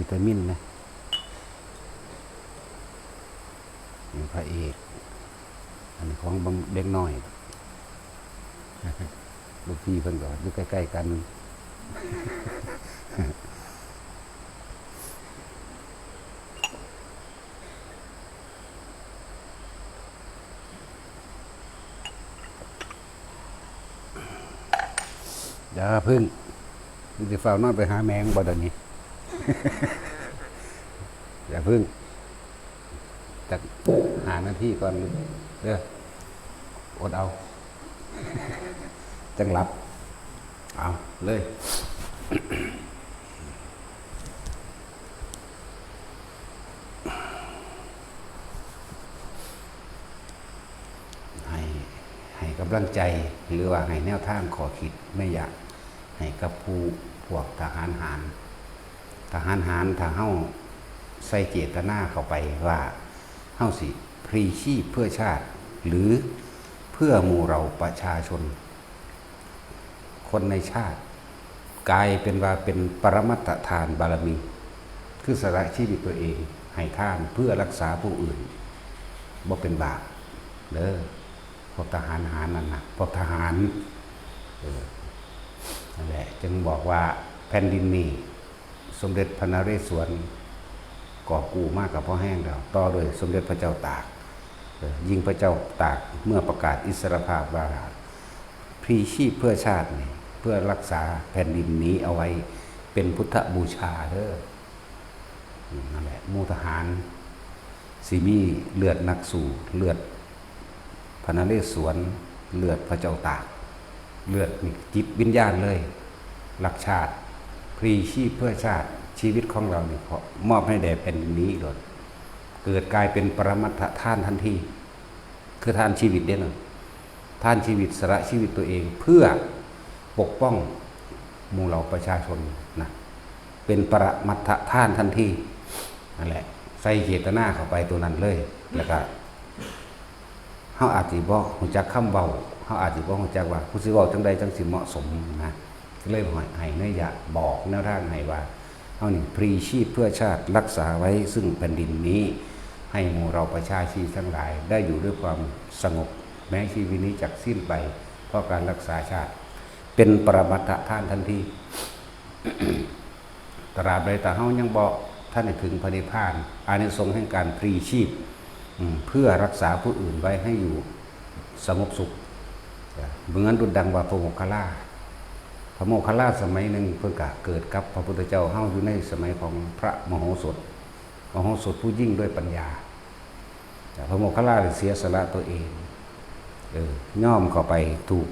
วิตามินนะนี่พระเอกอันนี้ของบางเด็กน้อยลูกพี่เพิ่นก็อยู่ใกล้ๆกันอย่าพึ่งจะฝ้าวนอนไปหาแมงบ่ตอนนี้ อย่าพึ่งจักหาหน้าที่ก่อนเด้ออดเอา จังหลับเอาเลยให้กำลังใจหรือว่าให้แนวทางขอคิดไม่อยากให้กับผู้พวกทหารหารถ้าเฮาใส่เจตนาเข้าไปว่าเฮาสิพลีชีพเพื่อชาติหรือเพื่อหมู่เราประชาชนคนในชาติกลายเป็นว่าเป็นปรมัตถทานบารมีคือสละชีวิตตัวเองให้ทานเพื่อรักษาผู้อื่นบ่เป็นบาปเด้อพวกทหารนั่นนะพวกทหารนั่นแหละจึงบอกว่าแผ่นดินนี้สมเด็จพระนเรศวรก่อกู้มากกับพ่อแห้งแล้วต่อโดยสมเด็จพระเจ้าตากยิ่งพระเจ้าตากเมื่อประกาศอิสรภาพว่าพลีชีพเพื่อชาตินี่เพื่อรักษาแผ่นดินนี้เอาไว้เป็นพุทธบูชาเด้อนั่นแหละหมู่ทหารสิมีเลือดนักสู้เลือดพระนเรศวรเลือดพระเจ้าตากเลือดจิตวิญญาณเลยรักชาติพลีชีพเพื่อชาติชีวิตของเราเนี่ยมอบให้แด่แผ่นดินนี้โดยเกิดกลายเป็นปรมัตถทานทันทีคือทานชีวิตเด่นทานชีวิตสละชีวิตตัวเองเพื่อปกป้องหมู่เราประชาชนนะเป็นปรมัตถทานทันทีนั่นแหละใส่เจตนาเข้าไปตัวนั้นเลยแล้วก็เฮาอาจสิบ่ฮู้จักคำเว้าเฮาอาจสิบ่ฮู้จักว่าผู้สิเว้าจังใดจังสิเหมาะสมนะเลยให้เนื้ออยากบอกแนวทางให้ว่าเฮานี่พลีชีพเพื่อชาติรักษาไว้ซึ่งแผ่นดินนี้ให้หมู่เราประชาชนทั้งหลายได้อยู่ด้วยความสงบแม้ชีวิตนี้จักสิ้นไปเพราะการรักษาชาติเป็นปรมัตถทานทันที ตราบใดแต่เฮายังบ่ท่านถึงพระนิพพานอานิสงส์แห่งการพลีชีพเพื่อรักษาผู้อื่นไว้ให้อยู่สงบสุขเหมือนดุจดังว่าพระโมคคัลลาสมัยหนึ่งเพิ่งเกิดกับพระพุทธเจ้าเฮาอยู่ในสมัยของพระมโหสถผู้ยิ่งด้วยปัญญาพระโมคคัลลาเสียสละตัวเองย่อมเข้าไปถูก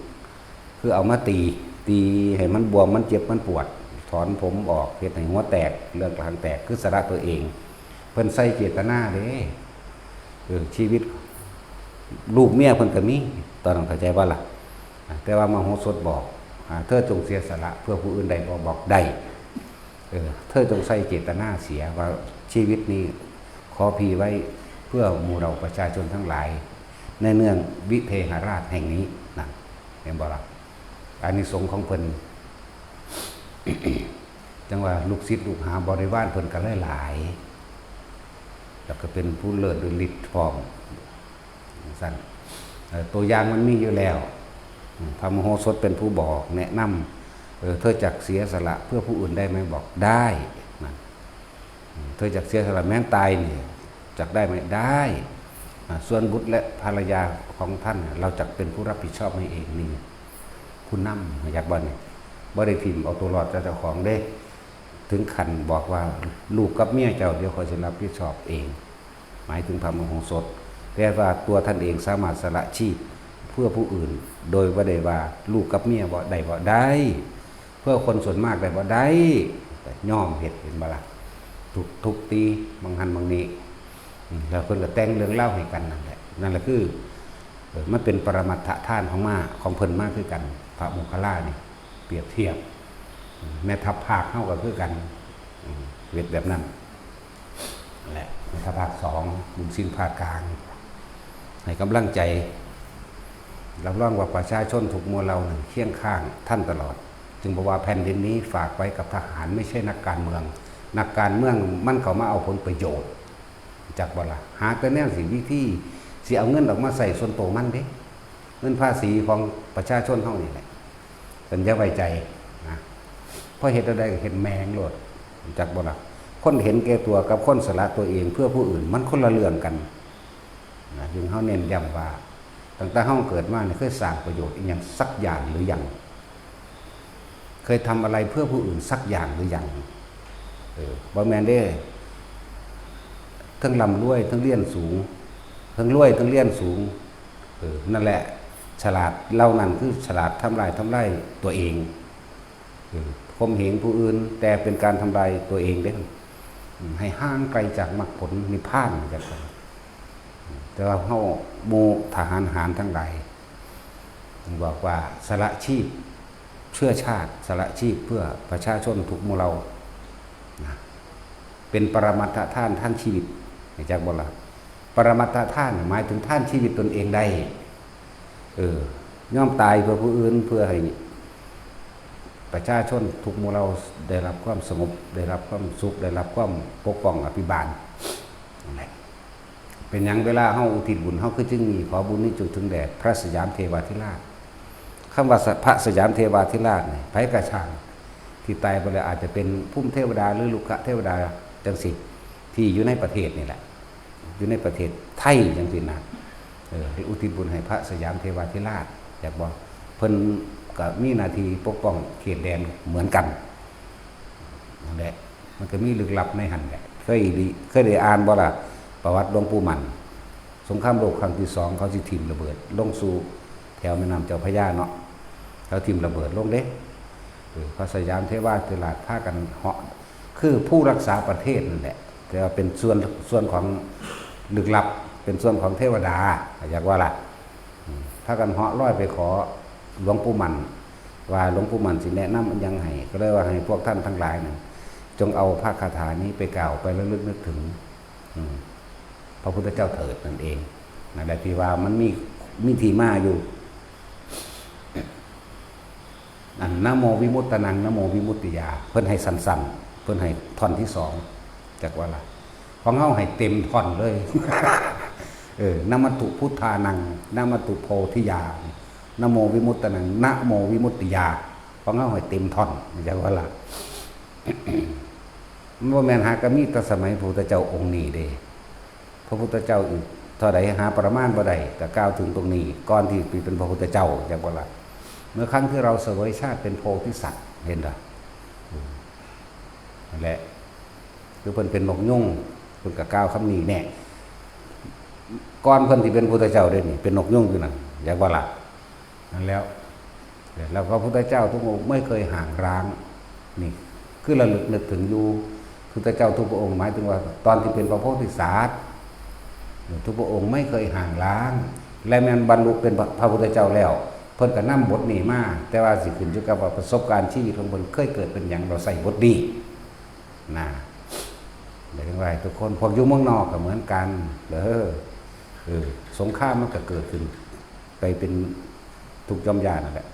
คือเอามาตีให้มันบวมมันเจ็บมันปวดถอนผมออกเฮ็ดให้หัวแตกเลือดกลางแตกคือสละตัวเองเพิ่นใส่เจตนาเด้ชีวิตลูกเมียเพิ่นก็มีตอนนั้นเข้าใจว่าล่ะแต่ว่ามโหสถบอกเธอจงเสียสละเพื่อผู้อื่นใดบอกได้เธอจงใส่เจตนาเสียว่าชีวิตนี้ขอพีไว้เพื่อหมู่เราประชาชนทั้งหลายในเนื่องวิเทหราชแห่งนี้นะเห็นบ่ล่ะอานิสงส์ของเพิ่น จังว่าลูกศิษย์ลูกหาบริวารเพิ่นก็หลายแล้วก็เป็นผู้เลิศด้วยฤทธิ์พร้อมสั่นตัวอย่างมันมีอยู่แล้วพระมโหสถเป็นผู้บอกแนะนำเธอจักเสียสละเพื่อผู้อื่นได้ไหมบอกได้นะเธอจักเสียสละแม้ตายนี่จักได้ไหมได้ส่วนบุตรและภรรยาของท่านเราจักเป็นผู้รับผิดชอบให้เองนี่ผู้นำอยากบ่นี่บ่ได้พิมพ์เอาตัวรอดเจ้าของเด้ถึงขันบอกว่าลูกกับเมียเจ้าเดี๋ยวเขาจะรับผิดชอบเองหมายถึงพระมโหสถแต่ว่าตัวท่านเองสามารถสละชีพเพื่อผู้อื่นโดยว่าได้ว่าลูกกับเมียบ่ได้เพื่อคนส่วนมากได้บ่ได้ย่อมเห็นบ่ล่ะทุกตีบางหันบางนี้แล้วเพิ่นก็แต่งเรื่องเล่าให้กันนั่นแหละคือมันเป็นปรมัตถทานของเพิ่นมากคือกันพระโมคคัลลานี่เปรียบเทียบแม่ทัพภาคเท่ากับคือกันเวทแบบนั้นแหละแม่ทัพภาค2บุญสิ้นภาคกลางให้กำลังใจรับรองว่าประชาชนทุกหมู่เหล่าเคียงข้างท่านตลอดจึงบอกว่าแผ่นดินนี้ฝากไว้กับทหารไม่ใช่นักการเมือง นักการเมืองมันเข้ามาเอาผลประโยชน์จากบ่ล่ะหาแต่แนวสิวิธีสิเอาเงินออกมาใส่ส่วนตัวมันเด้เงินภาษีของประชาชนเฮานี่แหละสัญญาไว้ใจนะเพราะเหตุใดเห็นแมงโลดจากบ่ล่ะคนเห็นแก่ตัวกับคนสละตัวเองเพื่อผู้อื่นมันคนละเรื่องกันนะจึงเฮาเน้นย้ำว่าตั้งแต่เฮาเกิดมาเนี่ยเคยสร้างประโยชน์อีกอย่างสักอย่างหรือยังเคยทำอะไรเพื่อผู้อื่นสักอย่างหรือยังบ่แม่นเด้ทั้งร่ำรวยทั้งเรียนสูงทั้งรวยทั้งเรียนสูงนั่นแหละฉลาดเล่านั่นคือฉลาดทำลายตัวเองข่มเหงผู้อื่นแต่เป็นการทำลายตัวเองเด้ให้ห่างไกลจากมรรคผลนิพพานจากกันแต่ว่าเฮาหมู่ทหารหารทั้งหลายบอกว่าสละชีพเพื่อชาติสละชีพเพื่อประชาชนทุกหมู่เราเป็นปรมัตถท่านท่านชีวิตจากบ่ล่ะปรมัตถท่านหมายถึงท่านชีวิตตนเองได้ย่อมตายเพื่อผู้อื่นเพื่อให้ประชาชนทุกหมู่เราได้รับความสงบได้รับความสุขได้รับความปกป้องอภิบาลนั่นแหละเป็นหยังเวลาเฮาอุทิศบุญเฮาคือจึงมีขอบุญนี้จงถึงแด่พระสยามเทวาธิราชคำว่าพระสยามเทวาธิราชนี่ไผกระช่างที่ตายไปแล้วอาจจะเป็นพุ่มเทวดาหรือลูกเทวดาจังสิที่อยู่ในประเทศนี่แหละอยู่ในประเทศไทยจังสินะอุทิศบุญให้พระสยามเทวาธิราชอยากบอกเพิ่นก็มีหน้าที่ปกป้องเขตแดนเหมือนกันนั่นแหละมันก็มีลึกลับในหันแหละเคยได้อ่านบ่ล่ะประวัติหลวงปู่หมันสงครามโลกครั้งที่2เขาสิทิ่มระเบิดลงสู่แถวแม่น้ำเจ้าพระยาเนาะเขาทิ่มระเบิดลงเด้พระสยามเทวาธิราชพากันเหาะคือผู้รักษาประเทศนั่นแหละแต่ว่าเป็นส่วนของลึกลับเป็นส่วนของเทวดาอยากว่าล่ะพากันเหาะลอยไปขอหลวงปู่หมันว่าหลวงปู่หมันสิแนะนำยังไงก็เลยว่าให้พวกท่านทั้งหลายเนี่ยจงเอาพระคาถานี้ไปกล่าวไประลึกนึกถึงพระพุทธเจ้าเถิดนั่นเองนั่นแหละที่ว่ามันมีที่มาอยู่นะโมวิมุตตนังนะโมวิมุตติยาเพิ่นให้สั้นๆเพิ่นให้ท่อนที่2จากว่าล่ะของเฮาให้เต็มท่อนเลยนะมัตถุพุทธานังนะมัตถุโพธิยานะโมวิมุตตนังนะโมวิมุตติยาของเฮาให้เต็มท่อนจากว่าล่ะบ่แม่นหากมีแต่สมัยพระพุทธเจ้าองค์นี้เด้พระพุทธเจ้าอีกเท่าใดหาประมาณบ่ได้ก็กล่าวถึงตรงนี้ก่อนที่เป็นพระพุทธเจ้าจากว่าล่ะเมื่อครั้งที่เราเสวยชาติเป็นโพธิสัตว์เห็นเหรอนั่นแหละคือเพิ่นเป็นนกยุงเพิ่นก็กล่าวคำนี้แน่ก่อนเพิ่นที่เป็นพุทธเจ้าเด้นี่เป็นนกยุงอยู่นั่นอยากว่าล่ะนั่นแล้วก็พุทธเจ้าทุกองค์ไม่เคยห่างร้างนี่คือระลึกนึกถึงอยู่พุทธเจ้าทุกพระองค์หมายถึงว่าตอนที่เป็นพระโพธิสัตว์ทุกพระองค์ไม่เคยห่างร้างและแม้นบรรลุเป็นพระพุทธเจ้าแล้วเพิ่นก็นำบทนี้มาแต่ว่าสิขึ้นอยู่กับว่าประสบการณ์ชีวิตของเพิ่นเคยเกิดเป็นหยังเราใส่บทดีนะหมายถึงว่าทุกคนพวกอยู่เมืองนอกก็เหมือนกันสงครามมันก็เกิดขึ้นไปเป็นทุกย่อมยานั่นแหละ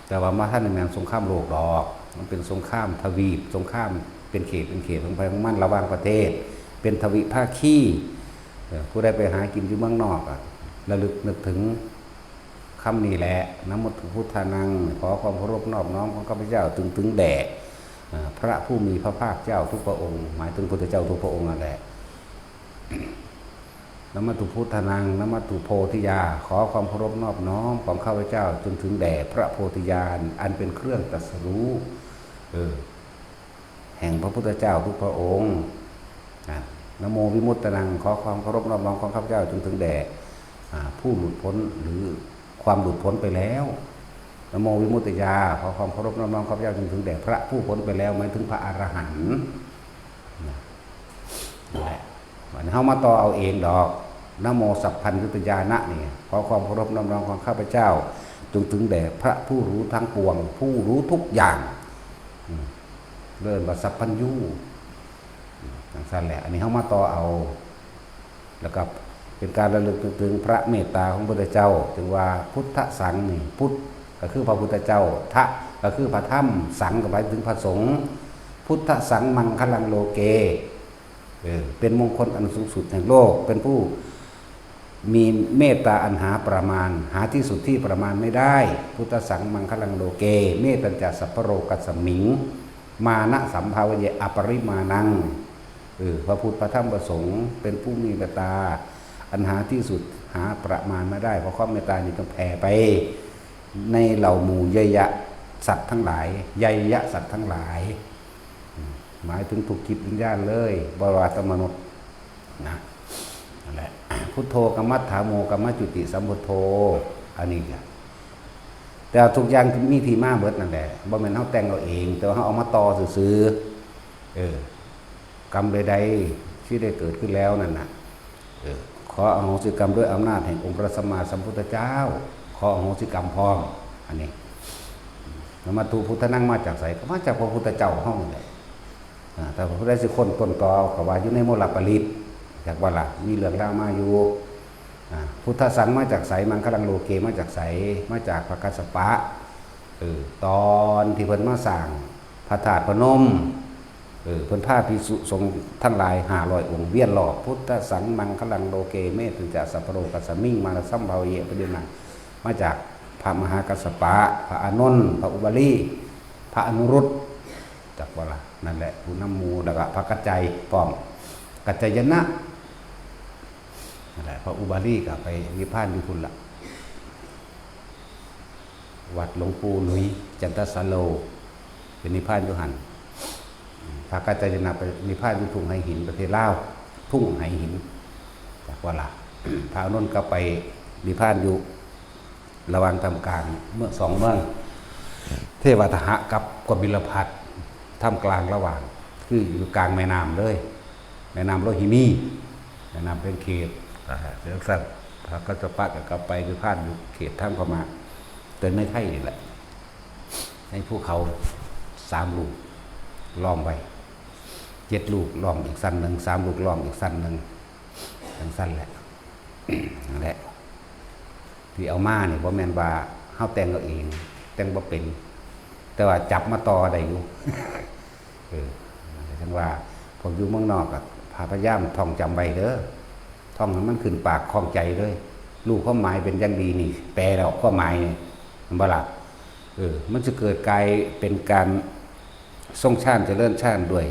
แต่ว่ามาท่านในแมนสงครามโลกดอกมันเป็นสงครามทวีปสงครามเป็นเขตของไปของมันระหว่างประเทศเป็นทวิภาคีผู้ได้ไปหากินอยู่เมืองนอกระลึกนึกถึงคำนี้แหละนะโมพุทธานังขอความเคารพนอบน้อมของข้าพเจ้าถึงแด่พระผู้มีพระภาคเจ้าทุกพระองค์หมายถึงพุทธเจ้าทุกพระองค์นั่นแหละนะโมพุทธานังนะโมโพธิยาขอความเคารพนอบน้อมของข้าพเจ้าจนถึงแด่พระโพธิญาณอันเป็นเครื่องตรัสรู้แห่งพระพุทธเจ้าทุกพระองค์นะโมวิมุตตนังขอความเคารพนอบน้อมของข้าพเจ้าจนถึงแด่ผู้หลุดพ้นหรือความหลุดพ้นไปแล้วนะโมวิมุตติยาขอความเคารพน้อมข้าพเจ้าจนถึงแด่พระผู้พ้นไปแล้วหมายถึงพระอรหันต์นั่นแหละมันเฮามาต่อเอาเองดอกนะโมสัพพัญญุตยานะนี่ขอความเคารพน้อมของข้าพเจ้าจนถึงแด่พระผู้รู้ทั้งปวงผู้รู้ทุกอย่างเริ่มว่าสัพพัญญูนั่นแหละอันนี้เฮามาต่อเอาแล้วก็เป็นการระลึกถึงพระเมตตาของพระพุทธเจ้าถึงว่าพุทธสังนี่พุทธก็คือพระพุทธเจ้าทะก็คือพระธรรมสังก็หมายถึงพระสงฆ์ พุทธสังมังคลังโลเกเป็นมงคลอันสูงสุดแห่งโลกเป็นผู้มีเมตตาอันหาประมาณหาที่สุดที่ประมาณไม่ได้พุทธสังมังคลังโลเกเมตตัญจสัพพโรกัสสมิงมานะสัมภาวเยอปริมาณังพระพุทธพระธรรมพระสงฆ์เป็นผู้มีเมตตาอันหาที่สุดหาประมาณไม่ได้เพราะความเมตตานี้ต้องแผ่ไปในเหล่าหมู่เยยะสัตว์ทั้งหลายเยยะสัตว์ทั้งหลายหมายถึงทุกจิตวิญญาณเลยบวรตมนุษย์นะนั่นแหละพุทโธกรรมัฏฐาโมกรรมจุติสัมพุทโธอันนี้แต่ทุกอย่างมีที่มาเบิดนั่นแหละบ่แม่นเฮาแต่งเอาเองแต่ว่าเฮาเอามาต่อซื่อกรรมใดๆที่ได้เกิดขึ้นแล้วนั่นน่ะขออโหสิกรรมด้วยอำนาจแห่งองค์พระสัมมาสัมพุทธเจ้าขออโหสิกรรมพร้อมอันนี้มาตูพุทธนั่งมาจากไสก็มาจากพระพุทธเจ้าเฮานี่แต่พระพุทธสิคนต้นตอก็ว่าอยู่ในโมลปริตจากว่าล่ะมีเรื่องราวมาอยู่พุทธสังมาจากไสมังคลังโลเกมาจากไสมาจากพระกัสสปะตอนที่เพิ่นมาสร้างพระธาตุพนมเพิ่นพาภิกษุสงฆ์ทั้งหลาย500องค์เวียนรอบพุทธสังมังคลังโลเกเมตุจะสัพพโรกัสสมิงมาสัมภาวเยปฏินังมาจากพระมหากัสสปะพระอานนท์พระอุบาลีพระอนุรุตจากว่าล่ะนั่นแหละผู้นำหมู่แล้วก็พระกัจจัยพร้อมกัจจายนะนั่นแหละพระอุบาลีก็ไปนิพพานอยู่พุ่นละวัดหลวงปู่หลุยจันทสโลเป็นนิพพานอยู่หันพระกัจจายนะไปนิพพานอยู่ทุ่งไหหินประเทศลาวทุ่งไหหินจากว่าล่ะพระอานนท์ก็ไปนิพพานอยู่ระหว่างทำกลางเมื่อ2เมืองเทวทหะกับกบิลพัสท่ามกลางระหว่างคืออยู่กลางแม่น้ำเลยแม่น้ำโลหินีแม่น้ำเป็นเขตเรื่องสั้นพระกัสสปะกับกลับไปคือพาดอยู่เขตท่ามเข้ามาเตือนไม่ไทยนี่แหละให้พวกเขา3 ลูกล้อมไว้7 ลูกล้อมอีกสั้นหนึ่ง3 ลูกล้อมอีกสั้นหนึ่งทั้งสั้นแหละนั่นแหละที่เอามาเนี่ยบ่แม่นว่าเฮาแต่งเอาเองแต่งบ่เป็นแต่ว่าจับมาต่อได้อยู่ทั้งว่าผมอยู่เมืองนอกกับพยายามท่องจำไว้เด้อท่องให้มันขึ้นปากคล่องใจเลยรู้ความหมายเป็นอย่างดีนี่แปลแล้วความหมายมันบ่ล่ะมันจะเกิดกลายเป็นการทรงชาติเจริญชาติด้วย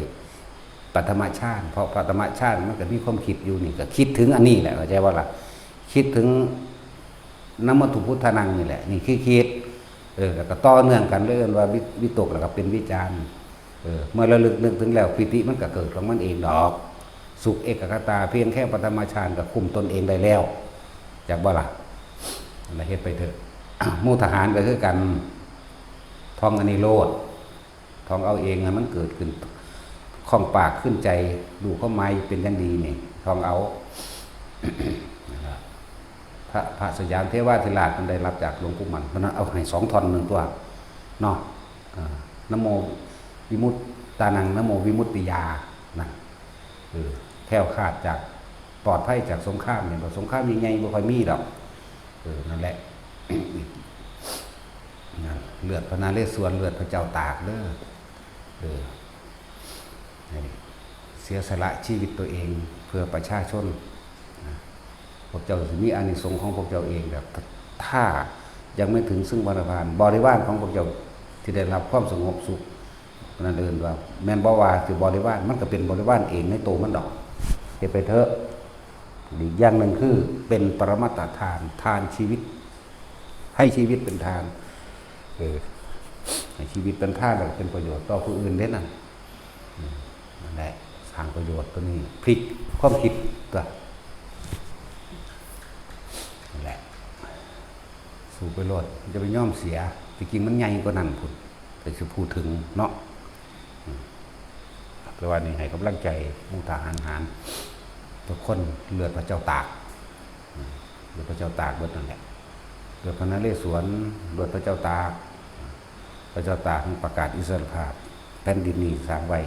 ปัทมชาติเพราะปัทมชาติมันก็มีความคิดอยู่นี่ก็คิดถึงอันนี้แหละเข้าใจว่าล่ะคิดถึงนามตุพุทธานังนี่แหละนี่คือคิดแล้วก็ต่อเนื่องกันเรื่อยว่าวิตกแล้วก็เป็นวิจารณ์เมื่อระลึกนึกถึงแล้วปิติมันก็เกิดของมันเองดอกสุขเอกคตาเพียงแค่ปฐมฌานก็คุมตนเองได้แล้วจากบ่ล่ะอะไรเฮ็ดไปเถอะ หมู่ทหารก็คือกันท่องอันนี้โลดท่องเอาเองให้มันเกิดขึ้นคล่องปากขึ้นใจดูเข้าไม้เป็นอย่างดีนี่ท่องเอา พระสยามเทวาธิราชมันได้รับจากหลวงปู่มันเพราะนั้นเอาให้2 ท่อน1ตัวเนาะนะโมวิมุตตานังนะโมวิมุตติยานะแคล้วคลาดจากปลอดภัยจากสงครามเนี่ยสงครามยังไงบ่ค่อยมีดอกนั่นแหละ เลือดพระนเรศวรเลือดพระเจ้าตากเด้อเสียสละชีวิตตัวเองเพื่อประชาชนพวกเจ้ามีอานิสงส์ของพวกเจ้าเองแบบถ้ายังไม่ถึงซึ่งบริวารของพวกเจ้าที่ได้รับความสงบสุขนั่นเดินว่าแม่นบ่ว่าคือบริวารมันก็เป็นบริวารเองในตัวมันดอกเฮ็ดไปเถอะอีกอย่างหนึ่งคือเป็นปรมัตถทานทานชีวิตให้ชีวิตเป็นทานให้ชีวิตเป็นทานแล้วเป็นประโยชน์ต่อผู้อื่นเด้นั่นนั่นแหละสร้างประโยชน์ตัวนี้พลิกความคิดตัวนั่นแหละสู่ไปโลดจะไปย่อมเสียจริงๆมันใหญ่กว่านั้นพุ่นแต่จะพูดถึงเนาะแต่ว่านี่ให้กำลังใจมุ่งทหารทุกคนเลือดพระเจ้าตากเลือดพระเจ้าตากเบิดนั่นแหละเลือดพระนเรศวรเลือดพระเจ้าตากพระเจ้าตากประกาศอิสรภาพแผ่นดินนี้สร้างไว้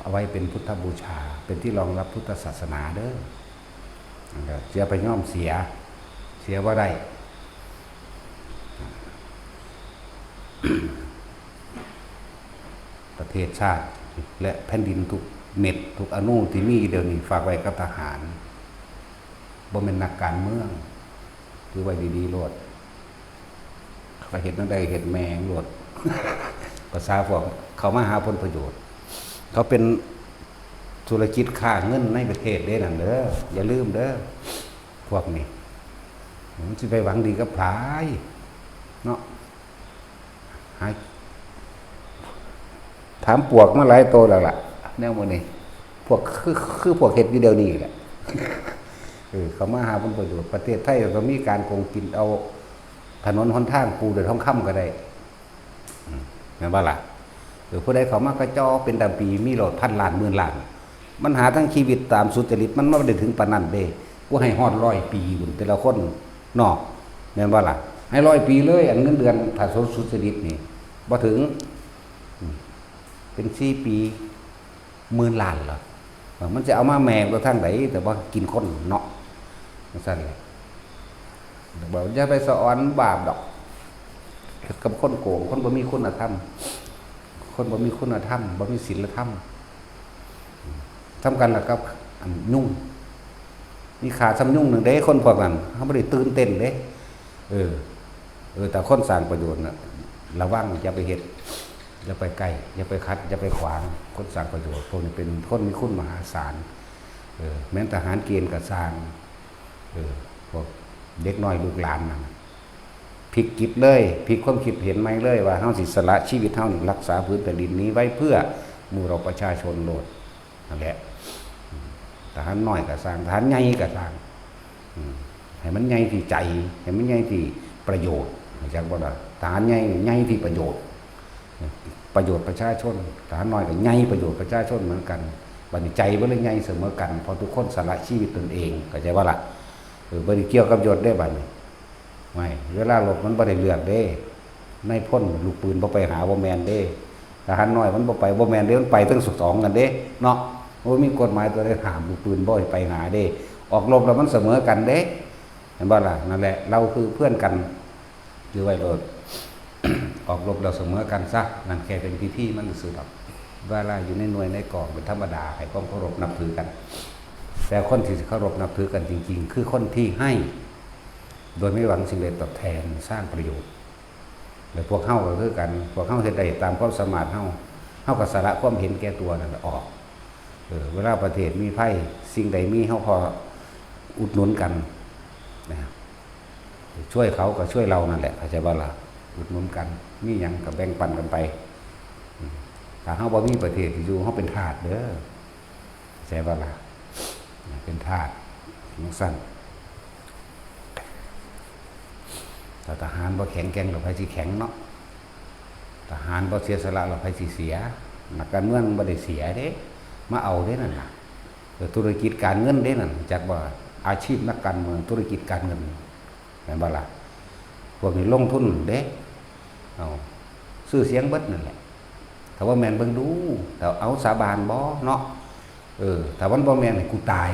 เอาไว้เป็นพุทธบูชาเป็นที่รองรับพุทธศาสนาเด้อเสียไปย่อมเสียว่าได้ ประเทศชาติ และแผ่นดินทุกเม็ดทุกอนูที่มีเดี๋ยวนี้ฝากไว้กับทหารบ่เป็นนักการเมืองถือไว้ดีๆโลดเขาเห็นนั่นได้เห็นแมงโลด ภาษาพวกเขามาหาผลประโยชน์เขาเป็นธุรกิจค้าเงินในประเทศเด้นั่นเด้ออย่าลืมเด้อพวกนี้มันจะไปหวังดีกับผายเนาะถามปวกมาหลายโตแล้วล่ะแนวมันนี่พวกคือพวกเห็ดวิดีโอนี่แหละ เขามาหาผลประโยชน์ประเทศไทยก็มีการโกงกินเอาถนนหนทางปูด้วยทองคำก็ได้เห็นป่ะล่ะผู้ใดเขามากระจอเป็นดำปีมีโหลดพันล้านหมื่นล้านมันหาทั้งชีวิตตามสุจริตมันไม่ได้ถึงปานนั้นเด้กูให้ฮอด100 ปีบุญแต่ละคนนอกเห็นป่ะล่ะให้100 ปีเลยอันเงินเดือนถ้าสุจริตนี่บ่ถึงเป็น4 ปีหมื่นล้านเหรอมันจะเอามาแมงตัวทางไหนแต่ว่ากินคนเนาะนั่นสั่นเลยบอกอย่าไปสอนบาปดอกกับคนโกงคนบ่มีคุณธรรมคนบ่มีคุณธรรมบ่มีศีลธรรมทำกันแล้วกับยุ่งมีขาซ้ำยุ่งหนึ่งเด้คนพวกนั้นเขาไม่ได้ตื่นเต้นเด้แต่คนสร้างประโยชน์น่ะระวังอย่าไปเฮ็ดอย่าไปใกล้อย่าไปคัดอย่าไปขวางคนสร้างประโยชน์พวกนี้เป็นคนมีคุณมหาศาลแม้ทหารเกณฑ์ก็สร้างพวกเด็กน้อยลูกหลานนั่นพลิกกิจเลยพลิกความคิดเห็นไหมเลยว่าเฮาสิสละชีวิตเฮานี่รักษาพื้นแผ่นดินนี้ไว้เพื่อหมู่เราประชาชนโลดนั่นแหละทหารน้อยก็สร้างทหารใหญ่ก็สร้างให้มันใหญ่ที่ใจให้มันใหญ่ที่ประโยชน์จังบ่ล่ะทหารใหญ่ใหญ่ที่ประโยชน์ประชาชนทหารน้อยก็ใหญ่ประโยชน์ประชาชนเหมือนกันบัดนี้ใจบ่เลยใหญ่เสมอกันเพราะทุกคนสละชีวิตตนเองเข้าใจบ่ล่ะบ่ได้เกี่ยวกับยศได้บัดนี้ไม่เวลาลบมันบ่ได้เลือกเด้ในพ่นลูกปืนบ่ไปหาบ่แม่นเด้ทหารน้อยมันบ่ไปบ่แม่นเด้มันไปทั้งสองกันเด้เนาะบ่มีกฎหมายตัวใดห้ามลูกปืนบ่ให้ไปหาเด้ออกรบแล้วมันเสมอกันเด้เห็นบ่ล่ะนั่นแหละเราคือเพื่อนกันอยู่ไว้โลด ออกรบเราเสมอกันซะนั่นแค่เป็นพิธีมันซื่อดอกเวลาอยู่ในหน่วยในกองเป็นธรรมดาให้ความเคารพนับถือกันแต่คนที่เคารพนับถือกันจริงๆคือคนที่ให้โดยไม่หวังสิ่งใดตอบแทนสร้างประโยชน์แล้วพวกเฮาก็คือกันพวกเฮาเฮ็ดได้ตามความสามารถเฮาก็สละความเห็นแก่ตัวนั่นออกเวลาประเทศมีภัยสิ่งใดมีเฮาพออุดหนุนกันนะครับช่วยเขาก็ช่วยเรานั่นแหละเข้าใจบ่ล่ะอุดหนุนกันมีหยังก็แบ่งปันกันไปถ้าเฮาบ่มีประเทศที่อยู่เฮาเป็นทาสเด้อเข้าใจบ่ล่ะเป็นทาสจังซั่นถ้าทหารบ่แข็งแกร่งเราไผสิแข็งเนาะทหารบ่เสียสละเราไผสิเสียนักการเมืองบ่ได้เสียเด้มาเอาเด้นั่นน่ะธุรกิจการเงินเด้นั่นจักว่าอาชีพนักการเมืองธุรกิจการเงินแม่นบ่ล่ะพวกนี้ลงทุนเด้เอาซื้อเสียงเบิดนั่นแหละถ้าว่าแม่นเบิ่งดูแต่เอาสาบานบ่เนาะถ้ามันบ่แม่นให้กูตาย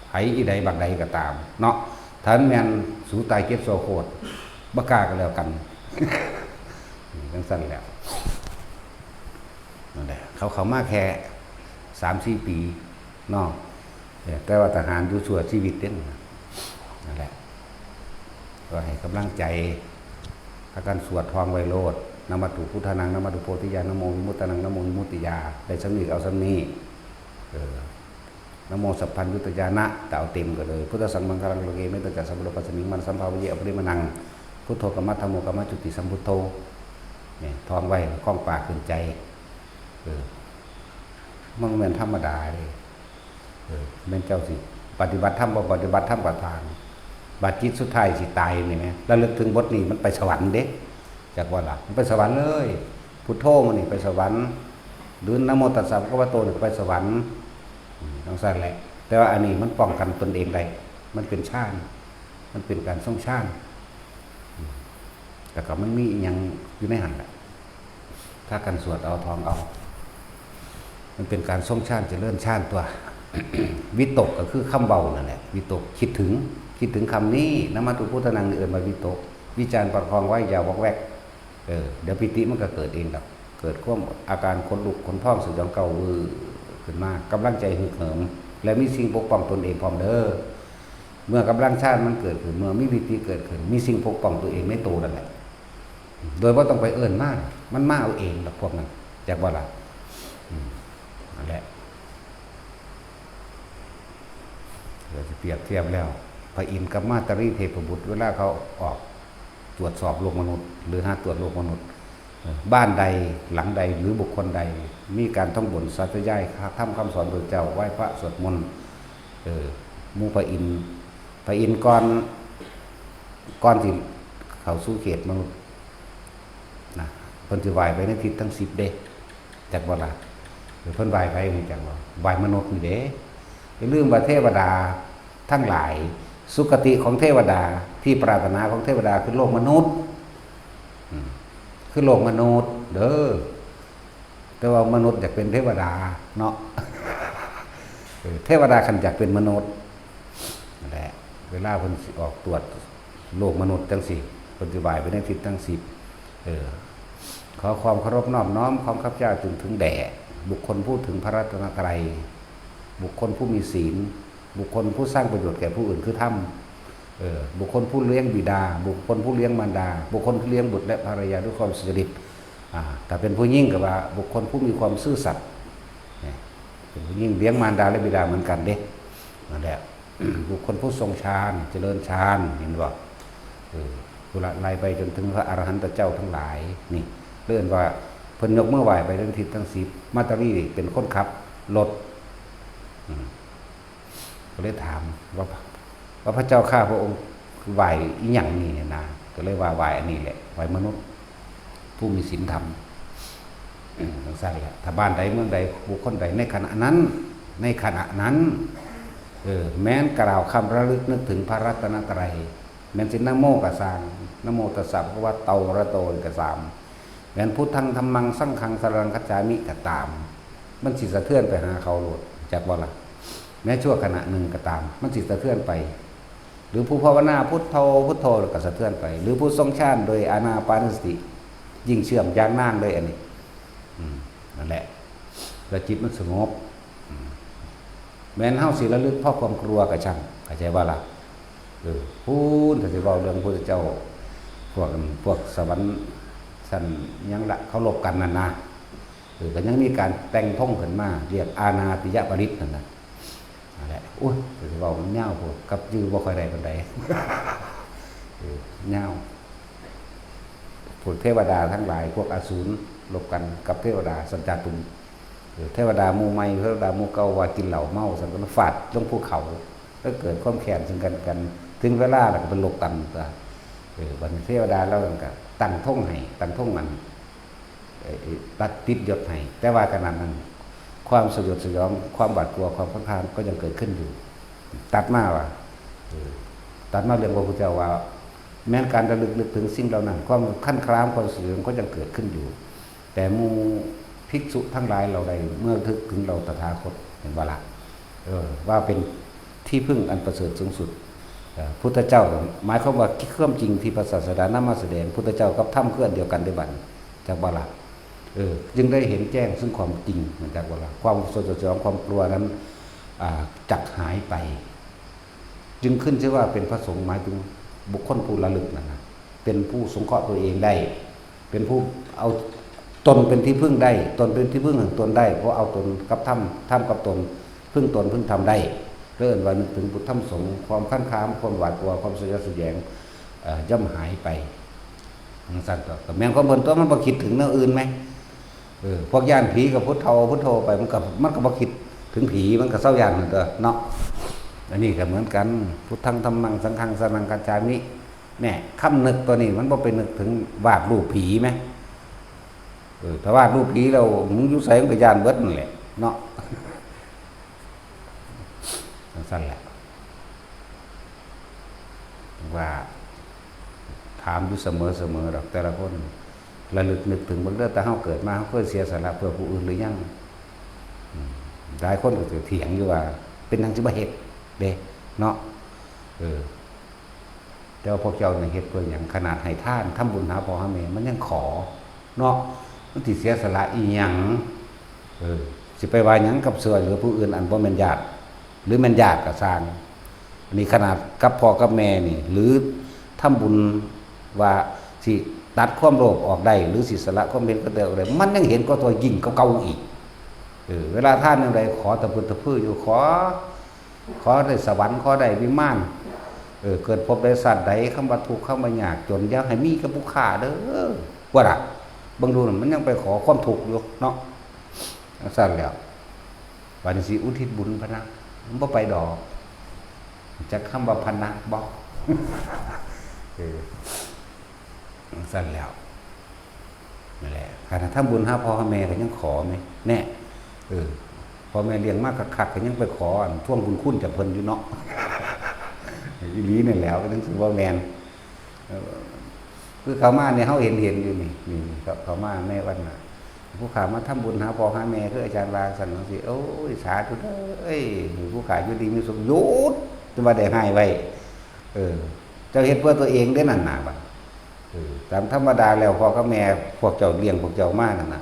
ไผอีใดบักใดก็ตามเนาะถ้าแม่นสู้ตายเก็บโซโคตรบ่กล้าก็แล้วกันจังซั่นแหละนั่นแหละเขามาแค่ 3-4 ปีเนาะแต่ว่าทหารอยู่ชั่วชีวิตเด้นั่นแหละก็ให้กำลังใจพากันสวดทองไวโรจน์นะมัตถุพุทธานังนะมัตถุโพธิญาณนะโมวิมุตตังนะโมวิมุตติยาได้สำนึกเอาสำนี้นะโมสัพพัญญุตญาณะแต่เอาเต็มก็เลยพุทธสังฆังกังโลเกไม่ตจัสสัมโลกัสมิงมันสัมภาวะเยอปริมนังพุทโธกัมมัทธัมโมกัมมัจจุติสัมพุทโธเนี่ยทองไว้คล้องปากขึ้นใจมันเหมือนธรรมดาเลยแม่นเจ้าสิปฏิบัติธรรมบ่ปฏิบัติธรรมกับทางบาดจิตสุดท้ายสิตายนี่ไหมแล้วลึกถึงบทนี้มันไปสวรรค์เด้จากว่าล่ะมันไปสวรรค์เลยพุทโธมันนี่ไปสวรรค์หรือนะโมตัสสะภะคะวะโตนี่ไปสวรรค์ทั้งสั้นแหละแต่ว่าอันนี้มันป้องกันตนเองได้มันเป็นฌานมันเป็นการทรงฌานแต่ก็มันมีอย่างอยู่ในหันแหละถ้ากันสวดเอาทองเอามันเป็นการทรงฌานจะเลื่อนฌานตัว วิตกก็คือคำเบานั่นแหละวิตกคิดถึงคำนี้นะมัตถุพุทธนังมาวิตกวิจารณ์ประคองไว้อย่าวอกแวกเดี๋ยวปิติมันก็เกิดเองครับ เกิดความอาการขนลุกขนพองสยองเก่าวือขึ้นมากำลังใจฮึกเหิมและมีสิ่งปกป้องตนเองพร้อมเด้อเมื่อกำลังชาติมันเกิดขึ้นเมื่อมีวิธีเกิดขึ้นมีสิ่งปกป้องตัวเองในตัวนั่นแหละโดยว่าต้องไปเอิ่นมากมันมาเอาเองแบบพวกนั้นจากว่าล่ะนั่นแหละเราจะเปรียบเทียบแล้วพระอินทร์กับมาตรีเทพบุตรเวลาเขาออกตรวจสอบโลกมนุษย์หรือหาตรวจโลกมนุษย์บ้านใดหลังใดหรือบุคคลใดมีการท่องบนสัตยายทำคำสอนโดยเจ้าไหว้พระสวดมนต์มูพระอินทร์ก่อนที่เขาสู้เขตมนุษย์นะเพิ่นสิไหว้ไปในทิศทั้ง10เด้จากบ่ล่ะหรือเพิ่นไหว้ไปนี่จังว่าไหว้มนุษย์นี่เด้อย่าลืมว่าเทวดาทั้งหลายสุคติของเทวดาที่ปรารถนาของเทวดาคือโลกมนุษย์คือโลกมนุษย์เด้อแต่ว่ามนุษย์อยากเป็นเทวดาเนาะเทวดาคันอยากเป็นมนุษย์นั่นแหละเวลาเพิ่นสิออกตรวจโลกมนุษย์จังซี่เพิ่นสิไหว้ไปในทิศทั้ง10ขอความเคารพนอบน้อมของข้าพเจ้าถึงแด่บุคคลพูดถึงพระรัตนตรัยบุคคลผู้มีศีลบุคคลผู้สร้างประโยชน์แก่ผู้อื่นคือธรรมบุคคลผู้เลี้ยงบิดาบุคคลผู้เลี้ยงมารดาบุคคลผู้เลี้ยงบุตรและภรรยาด้วยความสุจริตแต่เป็นผู้ยิ่งกับว่าบุคคลผู้มีความซื่อสัตย์เป็นผู้ยิ่งเลี้ยงมารดาและบิดาเหมือนกันเด้นั่นแหละบุคคลผู้ทรงฌานเจริญฌานเห็นบ่กุละไล่ไปจนถึงพระอรหันตเจ้าทั้งหลายนี่เลื่อนว่าเพิ่นยกมือไหว้ไปทั้งทิศทั้ง10มาตารีเป็นคนขับรถก็เลยถามว่าพระเจ้าข้าพระองค์ไหว้อีหยังนี่นะก็เลยว่าไหว้อันนี้แหละไหว้มนุษย์ผู้มีศีลธรรมทั้งสั้นแหละถ้าบ้านใดเมืองใดบุคคลใดในขณะนั้นแม้นกล่าวคำระลึกนึกถึงพระรัตนตรัยแม้นสินะโมกะสางนะโมตัสสะภะคะวะโตอะระโตกะสามแม้นพุทธังธัมมังสังฆังสรณังคัจฉามิก็ตามมันสิสะเทือนไปหาเขาโลดจากว่าล่ะแม้ชั่วขณะหนึ่งก็ตามมันสิสะเทือนไปหรือผู้ภาวนาพุทโธก็สะเทือนไปหรือผู้ทรงฌานโดยอานาปานสติยิ่งเชื่อมยางนั่งเลยอันนี้นั่นแหละแล้วจิตมันสงบแม้นเฮาสิระลึกเพราะความกลัวก็ช่างเข้าใจว่าล่ะพูดถ้าสิเว้าเรื่องพระเจ้าพวกสวรรค์สั่นยังละเขาลบกันนั่นนะก็ยังมีการแต่งท่องขึ้นมาเรียกอาณาติยปริตนั่นน่ะนั่นแหละอุ้ยถ้าสิเว้ามันยาวโพดกับยือบ่ค่อยได้ปานใดยาวพวกเทวดาทั้งหลายพวกอสูรลบกันกับเทวดาสัจจตุมเทวดาหมู่ใหม่เทวดาหมู่เก่าว่ากินเหล้าเมาสันก็ฟาดลงภูเขาแล้วเกิดความแค้นซึ่งกันถึงเวลาแล้วก็เป็นโลกตันซะบัดนี้เทวดาแล้วก็ตั้งท่งให้ตั้งท่งมันตัดติดยศให้แต่ว่าขณะนั้นความสยดสยองความหวาดกลัวความข้างคานก็ยังเกิดขึ้นอยู่ตัดมาเรื่องพระพุทธเจ้าว่าแม้การระลึกนึกถึงสิ่งเหล่านั้นความขั้นครามความสยองก็ยังเกิดขึ้นอยู่แต่หมู่ภิกษุทั้งหลายเราใดเมื่อทึกถึงเราตถาคตเห็นว่าล่ะว่าเป็นที่พึ่งอันประเสริฐสูงสุดพุทธเจ้าหมายความว่าเครื่องจริงที่พระศาสดานำมาแสดงพุทธเจ้ากับถ้ำเคลื่อนเดียวกันได้บัดจากว่าล่ะจึงได้เห็นแจ้งซึ่งความจริงเหมือนจากว่าล่ะความสยดสยองความกลัวนั้นจักหายไปจึงขึ้นชื่อว่าเป็นพระสงฆ์หมายถึงบุคคลผู้ระลึกนะเป็นผู้สงเคราะห์ตัวเองได้เป็นผู้เอาตนเป็นที่พึ่งได้ตนเป็นที่พึ่งของตนได้เพราะเอาตนกับถ้ำกับตนพึ่งตนพึ่งทำได้เริ่มว่านึกถึงพุทธธรรมสงฆ์ความขั้นค้ามความหวาดกลัวความสยดสยองย่อมหายไปสั่นต่อแม้ความเบิ่นตัวมันบ่คิดถึงเรื่องอื่นไหมพวกย่านผีกับพุทโธไปมันก็บ่คิดถึงผีมันก็เศร้าย่านนั่นตัวเนาะอันนี้ก็เหมือนกันพุทธังธัมมังสังฆังสรณังคัจฉามิแม่คำนึกตัวนี้มันบ่ไปนึกถึงวาดรูปผีไหมถ้าวาดรูปผีเรามึงอยู่ใส่มันก็ย่านเบิดนั่นแหละเนาะสั้นแหละว่าถามอยู่เสมอหรอกแต่ละคนระลึกนึกถึงบางเรื่องแต่เฮาเกิดมาเฮาเคยเสียสละเพื่อผู้อื่นหรือยังหลายคนก็จะเถียงอยู่ว่าเป็นทางสิบ่เฮ็ดเด้เนาะแต่ว่าพวกเจ้าเนี่ยเฮ็ดเพื่อหยังขนาดให้ทานทำบุญหาพ่อหาแม่มันยังขอเนาะ มันสิเสียสละอีหยังสิไปว่าหยังกับเสือหรือผู้อื่นอันบ่แม่นญาติหรือแม่นญาติก็สร้างอันนี้ขนาดกับพ่อกับแม่นี่หรือทำบุญว่าสิตัดความโลภออกได้หรือสิสละความเป็นก็ได้ออกได้มันยังเห็นก็ตัวยิ่งเก่าๆอีกเวลาท่านอย่างไรขอตะพุตะพื้อยู่ขอได้สวรรค์ขอได้วิมานเกิดพบได้สัตว์ใดคำว่าทุกข์คำว่ายากจนอยากให้มีกับผู้ฆ่าเด้อว่าล่ะบางดูมันยังไปขอความทุกข์อยู่เนาะสั่นแล้ววันนี้สิอุทิศบุญพนะมันบ่ไปดอกจะคำว่าพนะบ่สั่นแล้วนั่นแหละขณะทำบุญหาพ่อหาแม่ก็ยังขอไหมแน่พ่อแม่เลี้ยงมากคักๆก็ยังไปขอท่วงบุญคุณจากเพิ่นอยู่เนาะอีหลีนั่นแล้วก็ต้องถือว่าแมนคือเขามาเนี่ยเขาเห็นอยู่นี่เขามาแม่วันน่ะผู้ขามาทำบุญหาพ่อหาแม่คืออาจารย์วางสั่นสิโอ้ยสาธุเอ้ยผู้ขาอยู่ดีมีสุขยุดจะมาได้ให้ไว้เจ้าเฮ็ดเพื่อตัวเองได้นั่นน่ะบัดตามธรรมดาแล้วพ่อกับแม่พวกเจ้าเลี้ยงพวกเจ้ามานั่นน่ะ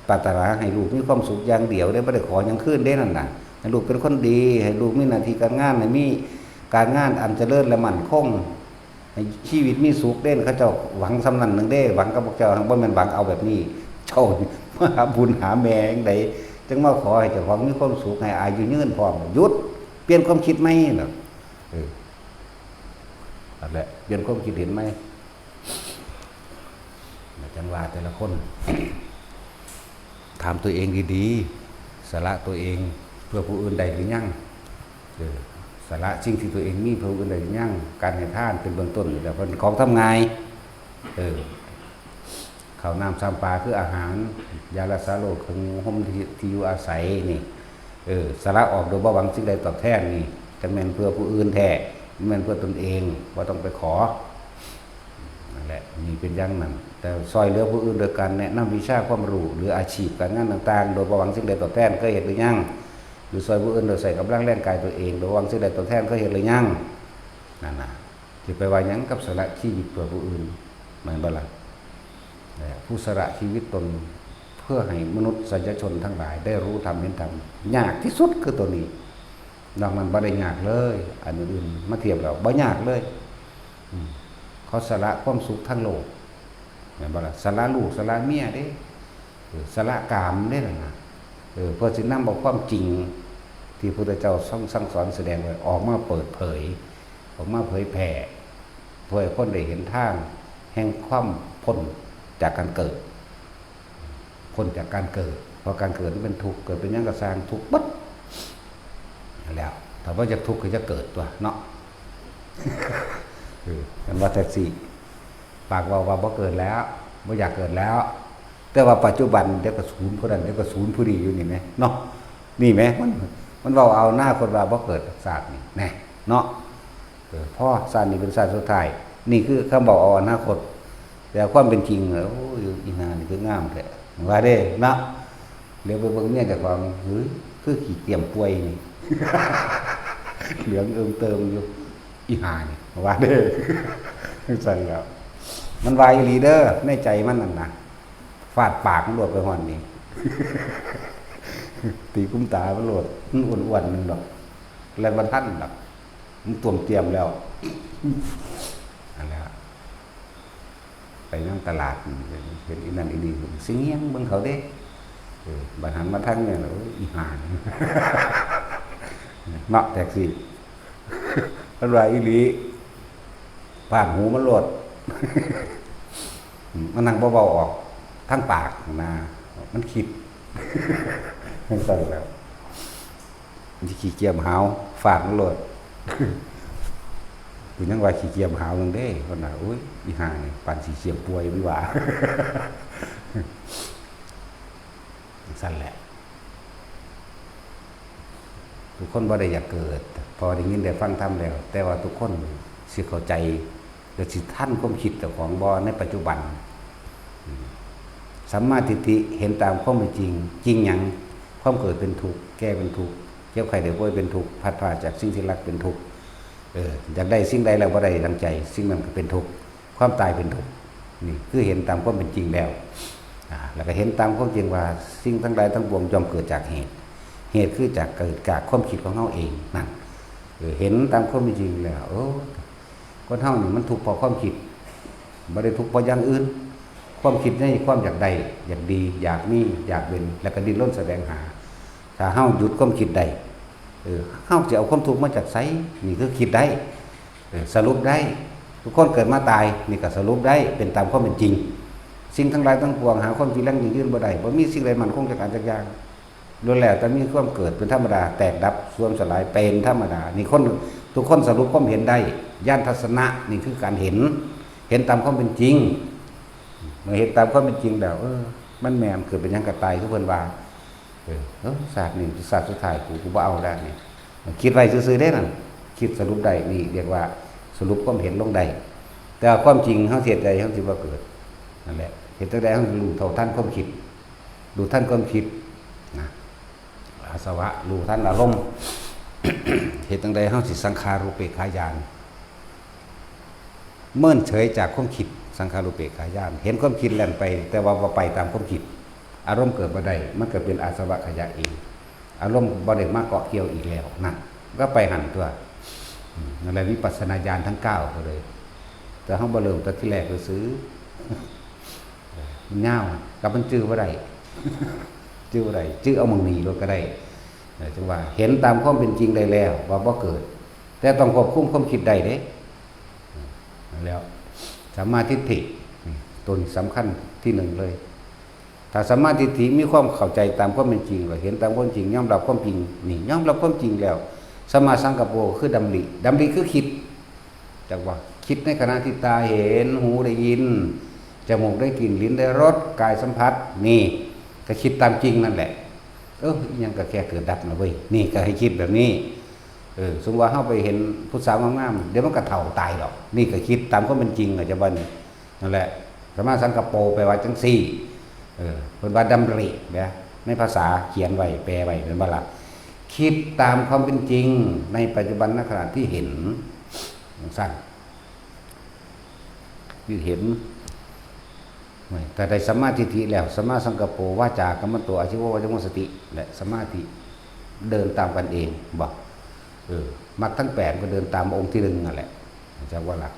ปรารถนาให้ลูกมีความสุขอย่างเดียวได้บ่ได้ขออย่างอื่นได้นั่นน่ะให้ลูกเป็นคนดีให้ลูกมีหน้าที่การงานให้มีการงานอันเจริญและมั่นคงให้ชีวิตมีสุขเด่นเขาเจ้าหวังสำนันหนึ่งเด้หวังกับพวกเจ้าบ่แม่นหวังเอาแบบนี้เจ้ามาหาบุญหาแม่จังได๋จึงมาขอให้เจ้าของมีความสุขให้อายุยืนพร้อมหยุดเปลี่ยนความคิดไหมน่ะนั่นแหละเปลี่ยนความคิดเห็นไหมจังว่าแต่ละคนถามตัวเองดีๆสละตัวเองเพื่อผู้อื่นใดหรือยังสละสิ่งที่ตัวเองมีเพื่อผู้อื่นใดหรือยังการให้ทานเป็นเบื้องต้นแต่เป็นของทำไงข้าวน้ำซ้ำปลาคืออาหารยารักษาโรคคือห่มที่อยู่อาศัยนี่สละออกโดยบ่หวังสิ่งใดตอบแทนนี่จะแม่นเพื่อผู้อื่นแท้แม่นเพื่อตนเองว่าต้องไปขอนั่นแหละนี่เป็นอย่างนั้นแต่ซอยเหลือผู้อื่นโดยการแนะนำวิชาความรู้หรืออาชีพการงานต่างๆโดยบ่หวังสิ่งใดตอบแทนก็เห็นหรือยังหรือซอยผู้อื่นโดยใส่กำลังแรงกายตัวเองโดยหวังสิ่งใดตอบแทนก็เห็นหรือยังนั่นน่ะจะไปว่ายังกับสละชีวิตเพื่อผู้อื่นหมายบ่ล่ะผู้สละชีวิตตนเพื่อให้มนุษย์สัญชนทั้งหลายได้รู้ธรรมเห็นธรรมยากที่สุดคือตัวนี้นอกนั้นบ่ได้ยากเลยอันอื่นมาเทียบแล้วบ่ยากเลยเขาสละความสุขทั้งโลกแม่นบ่ล่ะสละลูกสละเมียเด้สละกามเด้ล่ะนะเพื่อสินำเอาความจริงที่พระพุทธเจ้าสั่งสอนแสดงไว้ออกมาเปิดเผยออกมาเผยแผ่เพื่อให้คนได้เห็นทางแห่งความพ้นจากการเกิดพ้นจากการเกิดเพราะการเกิดมันเป็นทุกข์เกิดเป็นหยังก็สร้างทุกข์บัดแล้วถ้าว่าจะทุกข์ก็จะเกิดตัวเนาะกันว่าแท็กซี่ปากว่าบ่เกิดแล้วบ่อยากเกิดแล้วแต่ว่าปัจจุบันเดี๋ยวก็ศูนย์ผู้นั้นเดี๋ยวก็ศูนย์ผู้นี้อยู่นี่ไหมเนาะนี่ไหมมันเว้าเอาหน้าคนว่าบ่เกิดศาสตร์นี่แน่เนาะพ่อศาสตร์นี่เป็นศาสตร์สุดท้ายนี่คือคำบอกเอาอนาคตแต่ความเป็นจริงโอ้ยอีนานี่คืองามแท้ว่าเด้เนาะเดี๋ยวไปเบิ่งเนี่ยจากความเฮ้ยคือขี้เกียจป่วยนี่เหลืองเติมอยู่อีหานี่ว่าเด้สั่นแล้วมันวายอีหลีเด้อในใจมันนั่นน่ะฟาดปากมันโลดไปหอนนี่ตีกุ้มตามันโลดมันอ้วนๆนึงดอกแรงบรรทัดดอกมันตวมเตรียมแล้วอันนั้นไปนั่งตลาดเห็นอีนั่นอีนี่สิเงี้ยงเบิ่งเขาเด้บัดหันมาทั้งเนี่ยอีหาเนาะแท็กซี่มันว่าอีหลีปากหูมันโลดมันนั่งเบาๆออกทั้งปากนะมันคิดให้ใส่แล้วมันขี้เกียจหาวฝาดมันโลดคือนั่งว่าขี้เกียจหาวนึงเด้คนน่ะอุ้ยอีห่านี่ปานสิเสียงป่วยมันว่าสั่นแหละทุกคนบ่ได้อยากเกิดพอได้ยินได้ฟังธรรมแล้วแต่ว่าทุกคนสิเข้าใจและสิท่านความคิดเจ้าของบ่ในปัจจุบันสัมมาทิฏฐิเห็นตามความเป็นจริงจริงหยังความเกิดเป็นทุกข์แก้เป็นทุกข์เจ็บไข้ได้ป่วยเป็นทุกข์พัดพาจากสิ่งที่รักเป็นทุกข์อยากได้สิ่งใดแล้วบ่ได้ดังใจสิ่งนั้นก็เป็นทุกข์ความตายเป็นทุกข์นี่คือเห็นตามความเป็นจริงแล้ว แล้วก็เห็นตามความจริงว่าสิ่งทั้งหลายทั้งปวงย่อมเกิดจากเหตุเหตุคือจากเกิดจากความคิดของเราเองนั่นเห็นตามความจริงแล้วคนเฮานี่มันทุกข์เพราะความคิดไม่ได้ทุกข์เพราะอย่างอื่นความคิดนี่ความอยากได้อยากดีอยากมีอยากเป็นแล้วก็ดิ้นรนแสวงหาถ้าเฮาหยุดความคิดได้เฮาจะเอาความทุกข์มาจากไสนี่คือคิดได้สรุปได้ทุกคนเกิดมาตายนี่ก็สรุปได้เป็นตามความเป็นจริงสิ่งทั้งหลายทั้งปวงหาความจริงแรงยืนบ่ได้บ่มีสิ่งใดมันคงจากการจักอย่างล้วนแล้วแต่มีความเกิดเป็นธรรมดาแตกดับสูญสลายเป็นธรรมดานี่คนทุกคนสรุปความเห็นได้ญาณทัศนะนี่คือการเห็นตามความเป็นจริงเมื่อเห็นตามความเป็นจริงแล้วมันแม่นเกิดเป็นหยังก็ตายคือเพิ่นว่าศาสตร์นี่ศาสตร์สุดท้ายกูบ่เอาแล้วนี่คิดไว้ซื่อๆได้นั่นคิดสรุปได้นี่เรียกว่าสรุปความเห็นลงได้แต่ความจริงเฮาเฮ็ดได้เฮาสิบ่เกิดนั่นแหละเฮ็ดจังได๋เฮารู้เท่าทันความคิดดูท่านความคิดนะอาสวะรู้ท่านอารมณ์ เฮ็ดจังได๋เฮาสิสังขารุเปกขายานเมินเฉยจากความคิดสังขารุเปกขายานเห็นความคิดแล่นไปแต่ว่าบ่ไปตามความคิดอารมณ์เกิดบ่ได้มันก็เป็นอาสวะขยะเองอารมณ์บ่ได้มาเกาะเกี่ยวอีกแล้วนั่นก็ไปหันตัวนั่นแหละวิปัสสนาญาณทั้ง9ก็เลยแต่เฮาบ่เริ่มแต่ที่แรกก็ซื้อมันยาวกับมันจื้อบ่ได้จื้อบ่ได้จื้อเอามึงหนีรถก็ได้จังว่าเห็นตามความเป็นจริงได้แล้วว่าบ่เกิดแต่ต้องควบคุมความคิดได้เด้แล้วสัมมาทิฏฐิตัวนี้สำคัญที่หนึ่งเลยถ้าสัมมาทิฏฐิมีความเข้าใจตามความเป็นจริงเราเห็นตามความจริงยอมรับความจริงนี่ยอมรับความจริงแล้วสัมมาสังกัปโปคือดำริคือคิดจังว่าคิดในขณะที่ตาเห็นหูได้ยินจมูกได้กลิ่นลิ้นได้รสกายสัมผัสนี่ก็คิดตามจริงนั่นแหละยังก็แค่เกิดดับนะเว้ยนี่ก็ให้คิดแบบนี้สมมติว่าเฮาไปเห็นผู้สาวงามๆเดี๋ยวมันก็เฒ่าตายหรอกนี่ก็คิดตามความเป็นจริงอาจจะบ่นั่นแหละสัมมาสังกัปโปแปลว่าจังซี่เพิ่นว่าดำรินะในภาษาเขียนไว้แปลไว้เป็นบ่ล่ะคิดตามความเป็นจริงในปัจจุบันณขณะที่เห็นสั้นที่เห็นแต่ได้สัมมาทิฏฐิแล้วสัมมาสังกัปโปวาจากัมมันโตอาชีวะวจโมสติและสมาธิเดินตามกันเองบอกมรรคทั้ง8ก็เดินตามองค์ที่1นั่นแหละจักว่าล่ะ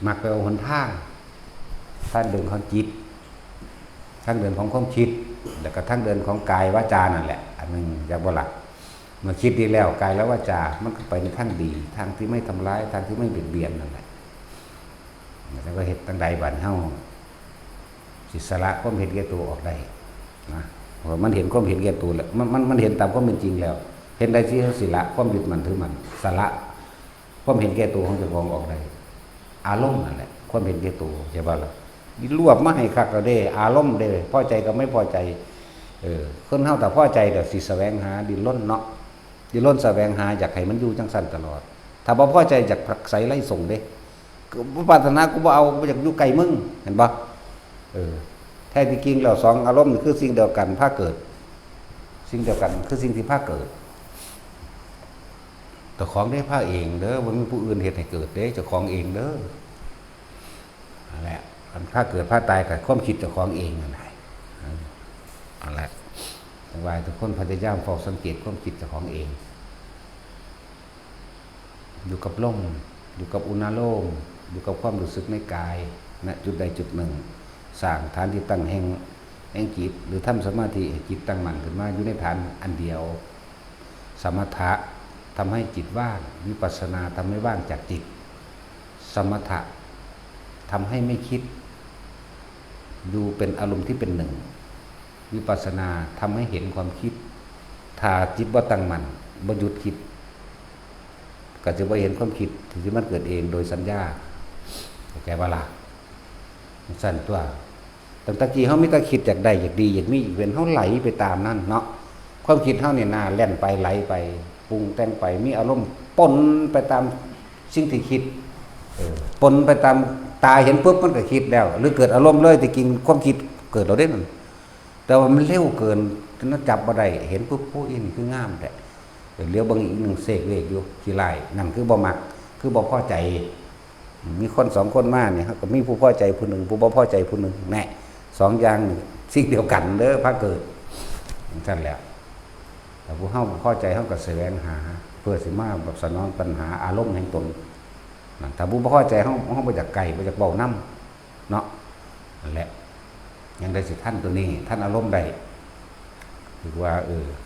มรรคไปองค์หนทางท่านเดินของจิตทางเดินของความคิดแล้วก็ทางเดินของกายวาจานั่นแหละอันนึงจักว่าล่ะเมื่อคิดดีแล้วกายและวาจามันก็ไปในทางดีทางที่ไม่ทำร้ายทางที่ไม่เบียดเบียนนั่นแหละแล้วก็เฮ็ดตั้งใดบัดเฮาสิสละความเห็นแก่ตัวออกได้นะเพราะมันเห็นความเห็นแก่ตัวแล้วมันเห็นตามความเป็นจริงแล้วเห็นได้ที่สิละความยึดมั่นถือมั่นสละความเห็นแก่ตัวของเจ้าของออกได้อารมณ์นั่นแหละความเห็นแก่ตัวใช่ป่ะล่ะรวบมาให้คักก็ได้อารมณ์ได้พอใจกับไม่พอใจคนเฮาแต่พอใจเดี๋ยวสิแสวงหาดิ้นรนเนาะดิ้นรนแสวงหาอยากให้มันอยู่จังซั่นตลอดถ้าบ่พอใจอยากผลักไสไล่ส่งเด้บ่ปรารถนากูบ่เอาบ่อยากอยู่ไกลมึงเห็นบ่แท้ที่จริงแล้ว2อารมณ์นี่คือสิ่งเดียวกันพาเกิดสิ่งเดียวกันคือสิ่งที่พาเกิดเจ้าของได้พาเองเด้อบ่มีผู้อื่นเฮ็ดให้เกิดเด้เจ้าของเองเด้อนั่นแหละมันพาเกิดพาตายกับความคิดเจ้าของเองนั่นแหละนั่นแหละแต่ว่าทุกคนพยายามเฝ้าสังเกตความคิดเจ้าของเองอยู่กับลมอยู่กับอุณหโลมอยู่กับความรู้สึกในกายณจุดใดจุดหนึ่งสร้างฐานที่ตั้งแห่งจิตหรือทำสมาธิจิตตั้งมั่นขึ้นมาอยู่ในฐานอันเดียวสมถะทำให้จิตว่างวิปัสสนาทำให้ว่างจากจิตสมถะทำให้ไม่คิดดูเป็นอารมณ์ที่เป็นหนึ่งวิปัสสนาทำให้เห็นความคิดถ้าจิตบ่ตั้งมั่นบ่หยุดคิดก็จะบ่เห็นความคิดที่มันเกิดเองโดยสัญญาแก่ว่าล่ะสั่นตัวตั้งแต่กี้เฮามีแต่คิดอยากได้อยากดีอยากมีอยากเป็นเฮาไหลไปตามนั้นเนาะความคิดเฮาเนี่ยน่าแล่นไปไหลไปปรุงแต่งไปมีอารมณ์ปนไปตามสิ่งที่คิดปนไปตามตาเห็นปุ๊บมันก็คิดแล้วหรือเกิดอารมณ์เลยแต่กินความคิดเกิดเราได้นั่นแต่ว่ามันเร็วเกินจนจับบ่ได้เห็นปุ๊บโอ้ยนี่คืองามแต่เลี้ยวบางอีกหนึ่งเสกเวกอยู่ขี้ไล่นั่นคือบ่มักคือบ่พอใจมีคน2คนมาเนี่ยก็มีผู้พอใจผู้หนึ่งผู้บ่พอใจผู้หนึ่งแน่2อย่าง สิ่งเดียวกันเด้อพระเกิดนั่นแหละแต่ผู้เฮาพอใจเฮาก็แสวงหาเพื่อสิมาแบบสนองปัญหาอารมณ์แห่งตนถ้าผู้บ่พอใจเฮาบ่อยากไกลบ่อยากเว้านำเนาะนั่นแหละยังได้สิท่านตัวนี้ท่านอารมณ์ใดถือว่า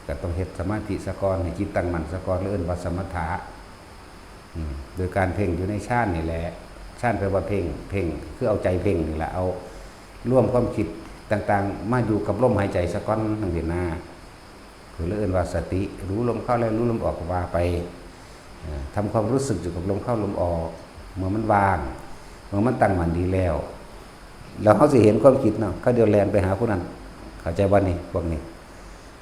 ก็ต้องเฮ็ดสมาธิสะก่อนให้จิตตั้งมั่นสะก่อนเอิ้นว่าสมถะโดยการเพ่งอยู่ในฌานนี่แหละฌานแปลว่าเพ่งคือเอาใจเพ่งนี่แหละเอาร่วมความคิดต่างๆมาอยู่กับลมหายใจสะก่อนจังซี่นะคือเอิ้นว่าสติรู้ลมเข้าแล้วรู้ลมออกว่าไปทำความรู้สึกอยู่กับลมเข้าลมออกเมื่อมันว่างเมื่อมันตั้งมั่นดีแล้วเขาสิเห็นความคิดเนาะเขาเดี๋ยวแลนไปหาผู้นั้นเข้าใจว่านี่พวกนี้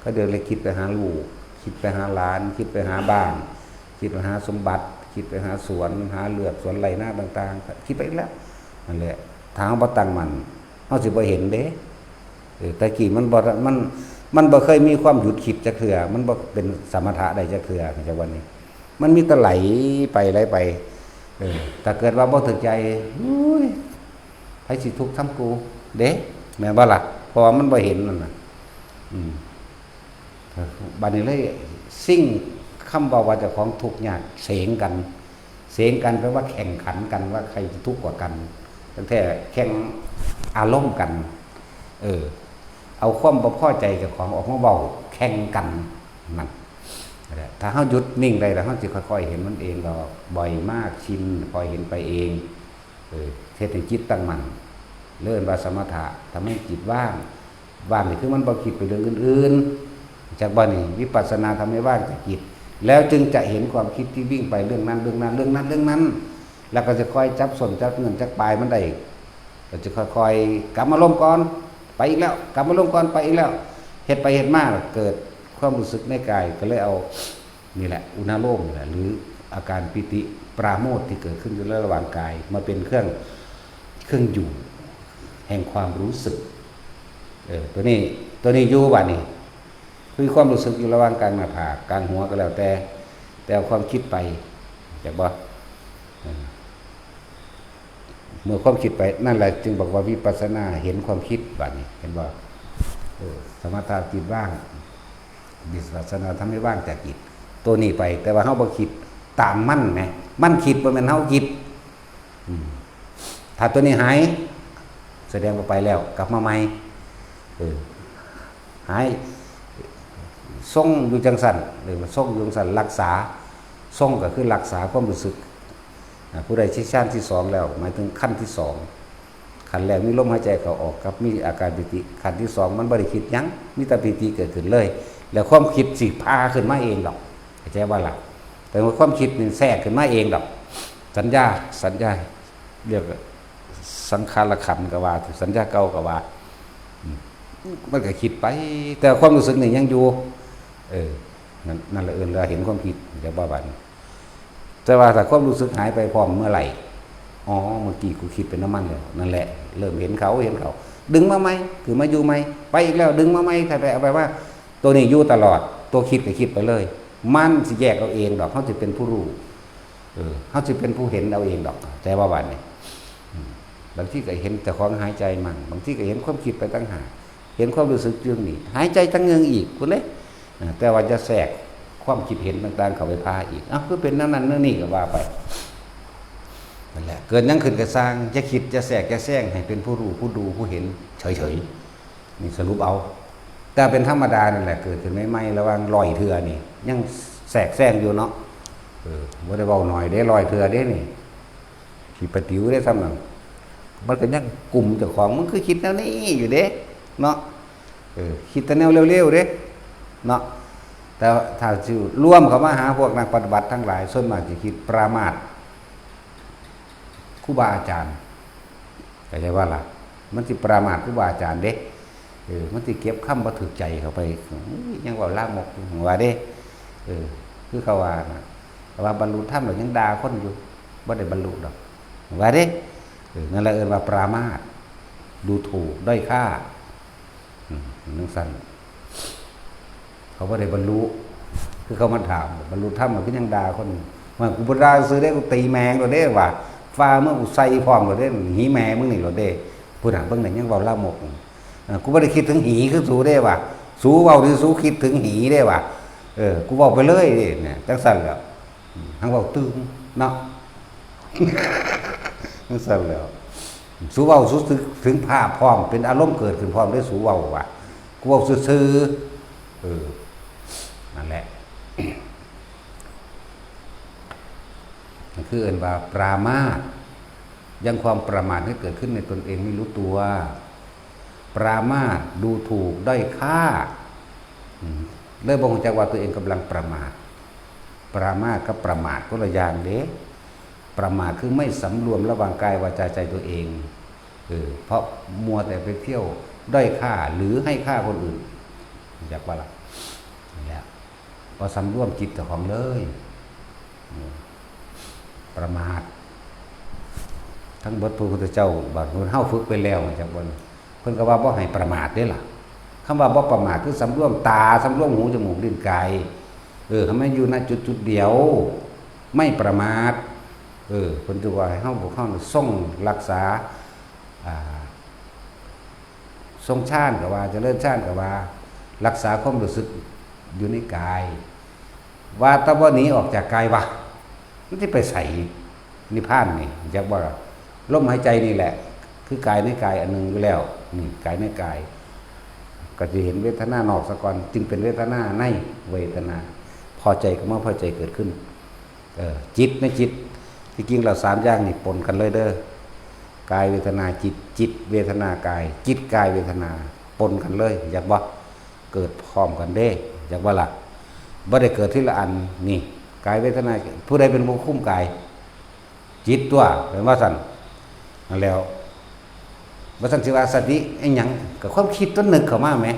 เขาเดี๋ยวเลยคิดไปหาลูกคิดไปหาหลานคิดไปหาบ้านคิดไปหาสมบัติคิดไปหาสวนหาเลือดสวนไรหน้าต่างๆคิดไปแล้วนั่นแหละทางบ่ตั้งมั่นเขาสิบ่เห็นเด้แต่กี้มันบ่เคยมีความหยุดคิดจักเทื่อมันบ่เป็นสมถะได้จักเทื่อเข้าใจว่านี่มันมีแต่ไหลไปแต่เกิดว่าบ่ถึกใจอุ้ยไผสิทุกข์ทำกูเด้แม่นบ่ล่ะเพราะว่ามันบ่เห็นนั่นน่ะบัดนี้เลยสิ่งคำว่าเจ้าของทุกข์ยากเสงกันแปลว่าแข่งขันกันว่าใครจะทุกข์กว่ากันตั้งแต่แข่งอารมณ์กันเอาความบ่พอใจกับของออกมาเว้าแข่งกันนั่นถ้าเฮาหยุดนิ่งได้แล้วเฮาสิค่อยๆเห็นมันเองดอกบ่อยมากชินคอยเห็นไปเองเฮ็ดให้จิตตั้งมั่นเริ่มว่าสมถะทำให้จิตว่างนี่คือมันบ่คิดไปเรื่องอื่นๆจากบ่นี่วิปัสสนาทำให้ว่างจากจิตแล้วจึงจะเห็นความคิดที่วิ่งไปเรื่องนั้นแล้วก็จะค่อยจับส่วนจับเงินจับปลายมันได้ก็จะค่อยๆกลับมาลมก่อนไปอีกแล้วกลับมาลมก่อนไปอีกแล้วเฮ็ดไปเฮ็ดมาเกิดความรู้สึกในกายก็เลยเอานี่แหละอุณาโลมนี่แหละหรืออาการปิติปราโมทย์ที่เกิดขึ้นอยู่ระหว่างกายมาเป็นเครื่องอยู่แห่งความรู้สึกตัวนี้อยู่บัดนี้คือความรู้สึกอยู่ระหว่างกลางหน้าผากกลางหัวก็แล้วแต่เอาความคิดไปจากบ่เมื่อความคิดไปนั่นแหละจึงบอกว่าวิปัสสนาเห็นความคิดบัดนี้เห็นบ่สมถะจิตว่างวิปัสสนาทำให้ว่างจากจิตตัวนี้ไปแต่ว่าเฮาบ่คิดตามมันคิดบ่แม่นเฮาคิดถ้าตัวนี้หายแสดงว่าไปแล้วกลับมาใหม่หายทรงอยู่จังสั่นหรือว่าทรงอยู่จังสั่นรักษาทรงก็คือรักษาความรู้สึกผู้ใดที่ชั้นที่2แล้วหมายถึงขั้นที่2ขั้นแรกมีลมหายใจเข้าออกกับมีอาการปิติขั้นที่2มันบ่ได้คิดหยังมีแต่ปิติเกิดขึ้นเลยแล้วความคิดสิพาขึ้นมาเองดอกเข้าใจว่าล่ะแต่ว่าความคิดนี่แทรกขึ้นมาเองดอกสัญญาเรียกสังขารขันธ์ก็ว่าสัญญาเก่าก็ว่ามันก็คิดไปแต่ความรู้สึกนี่ยังอยู่นั่นแหละเราเห็นความคิดจะบ้าบันแต่ว่าถ้าความรู้สึกหายไปพร้อมเมื่อไหร่เมื่อกี้กูคิดเป็นน้ำมันแล้วนั่นแหละเริ่มเห็นเขาดึงมาไหมคือมาอยู่ไหมไปอีกแล้วดึงมาไหมใครไปเอาไปว่าตัวนี้อยู่ตลอดตัวคิดก็คิดไปเลยมันสิแยกเอาเองดอกเขาจะเป็นผู้รู้เขาจะเป็นผู้เห็นเอาเองดอกแต่ว่าบันนี่บางที่ก็เห็นแต่ของหายใจมันบางที่ก็เห็นความคิดไปตั้งหากเห็นความรู้สึกเรื่องนี้หายใจตั้งเงืองอีกคุณเลยแต่ว่าจะแทรกความคิดเห็นต่างๆเข้าไปพาอีกคือเป็นนั่นนี่ก็ว่าไปนั่นแหละเกิดยังขึ้นกระสร้างจะคิดจะแทรกจะแซงให้เป็นผู้รู้ผู้ดูผู้เห็นเฉยๆนี่สรุปเอาแต่เป็นธรรมดานั่นแหละเกิดขึ้นไม่ระวังลอยเถื่อนี่ยังแทรกแซงอยู่เนาะบ่ได้เบาหน่อยได้ลอยเถื่อได้นี่ขี้ปะติ๋วได้ซ้ำนั่นมันก็ยังกลุ่มเจ้าของมันคือคิดแนวนี้อยู่เด้เนาะคิดแต่แนวเร็วๆเด้เนาะแต่ถ้าสิร่วมเข้ามาหาพวกนักปฏิบัติทั้งหลายส่วนมากจะคิดปรามาสครูบาอาจารย์เข้าใจว่าล่ะมันสิปรามาสครูบาอาจารย์เด้มันสิเก็บคำบ่ถูกใจเข้าไปยังเว้าลามกว่าเด้คือเขาว่านะว่าบรรลุธรรมแล้วยังด่าคนอยู่บ่ได้บรรลุดอกว่าเด้นั่นแหละว่าปรามาสดูถูกด้อยค่านั่นสั่นเขาบ่ได้บรรลุคือเขามาถามบรรลุธรรมมันก็ยังด่าคนว่ากูบ่ด่าซื้อได้กูตีแมงแล้วเด้ว่าฟ้าเมื่อกูใส่พร้อมแล้วเด้หีแม่มึงนี่แล้วเด้ผู้นั้นเบิ่งนั่นยังเว้าลามก กูไม่ได้คิดถึงหีคือสูได้ว่ะสูเว้าหรือสูคิดถึงหีได้ว่ะกูเว้าไปเลยเนี่ยจังสั่นแล้วทั้งเว้าตึงเนาะจังสั่นแล้วสูเว้าสูถึงภาพพร้อมเป็นอารมณ์เกิดขึ้นพร้อมได้สูเว้าว่ะกูเว้าซื่อนั่นแหละคือเอิ้นว่าปรามาสยังความประมาทให้เกิดขึ้นในตนเองไม่รู้ตัวปรามาสดูถูกด้อยค่าเลยบ่รู้จักว่าตัวเองกำลังประมาทปรามาสกับประมาทคนละอย่างเด้ประมาทคือไม่สำรวมระหว่างกายวาจาใจตัวเองเพราะมัวแต่ไปเที่ยวด้อยค่าหรือให้ค่าคนอื่นอยากว่าล่ะแล้วพอสำรวมจิตเจ้าของเลยประมาททั้งบทพระพุทธเจ้าบาดเฮาฝึกไปแล้วจากบนเพิ่นก็ว่าบ่ให้ประมาทเด้ล่ะคำว่าบ่ประมาทคือสำรวมตาสำรวมหูจมูกลิ้นกายทำให้อยู่ณจุดเดียวไม่ประมาทเพิ่นจะว่าให้เฮาบ่เข้าทรงรักษาทรงชาติก็ว่าเจริญชาติก็ว่ารักษาความรู้สึกอยู่ในกายว่าถ้าบ่หนีออกจากกายวะมันสิไปใส่นิพพานนี่จักว่าลมหายใจนี่แหละคือกายในกายอันนึงอยู่แล้วนี่กายในกายก็จะเห็นเวทนานอกสะก่อนจึงเป็นเวทนาในเวทนาพอใจกับเมื่อพอใจเกิดขึ้นจิตในจิตที่จริงเรา3อย่างนี่ปนกันเลยเด้อกายเวทนาจิตเวทนากายจิตกายเวทนาปนกันเลยอยากว่าเกิดพร้อมกันเด้อยากว่าล่ะบ่ได้เกิดทีละอันนี่กายเวทนาผู้ใดเป็นผู้คุ้มกายจิตตัวเป็นว่าสั่นนั่นแล้วว่าสั่นสิว่าสติไอ้หยังกับความคิดต้นหนึ่งเข้ามาไหม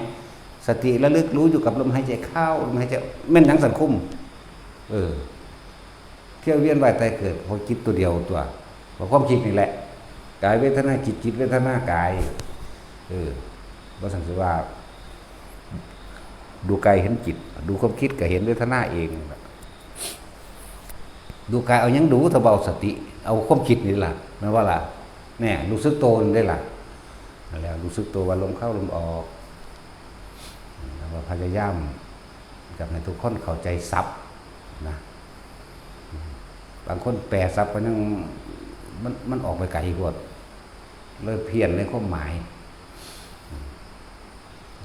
สติระลึกรู้อยู่กับลมหายใจเข้าลมหายใจแม่นหยังสันคุ้มเที่ยวเวียนว่ายตายเกิดเพราะคิดตัวเดียวตัวเพราะความคิดนี่แหละกายเวทนาจิตเวทนากายว่าสั่นสิว่าดูกายเห็นจิตดูความคิดก็เห็นเวทนาเองดูกายเอายังดูถ้าเบาสติเอาความคิดนี่ล่ะนั่นว่าล่ะแน่รู้สึกโตนได้ล่ะแล้วรู้สึกตัวว่าลมเข้าลมออกแล้วพยายามกับให้ทุกคนเข้าใจซับนะบางคนแปลซับก็ยังมันออกไปไกลกว่าเลยเพี้ยนในความหมาย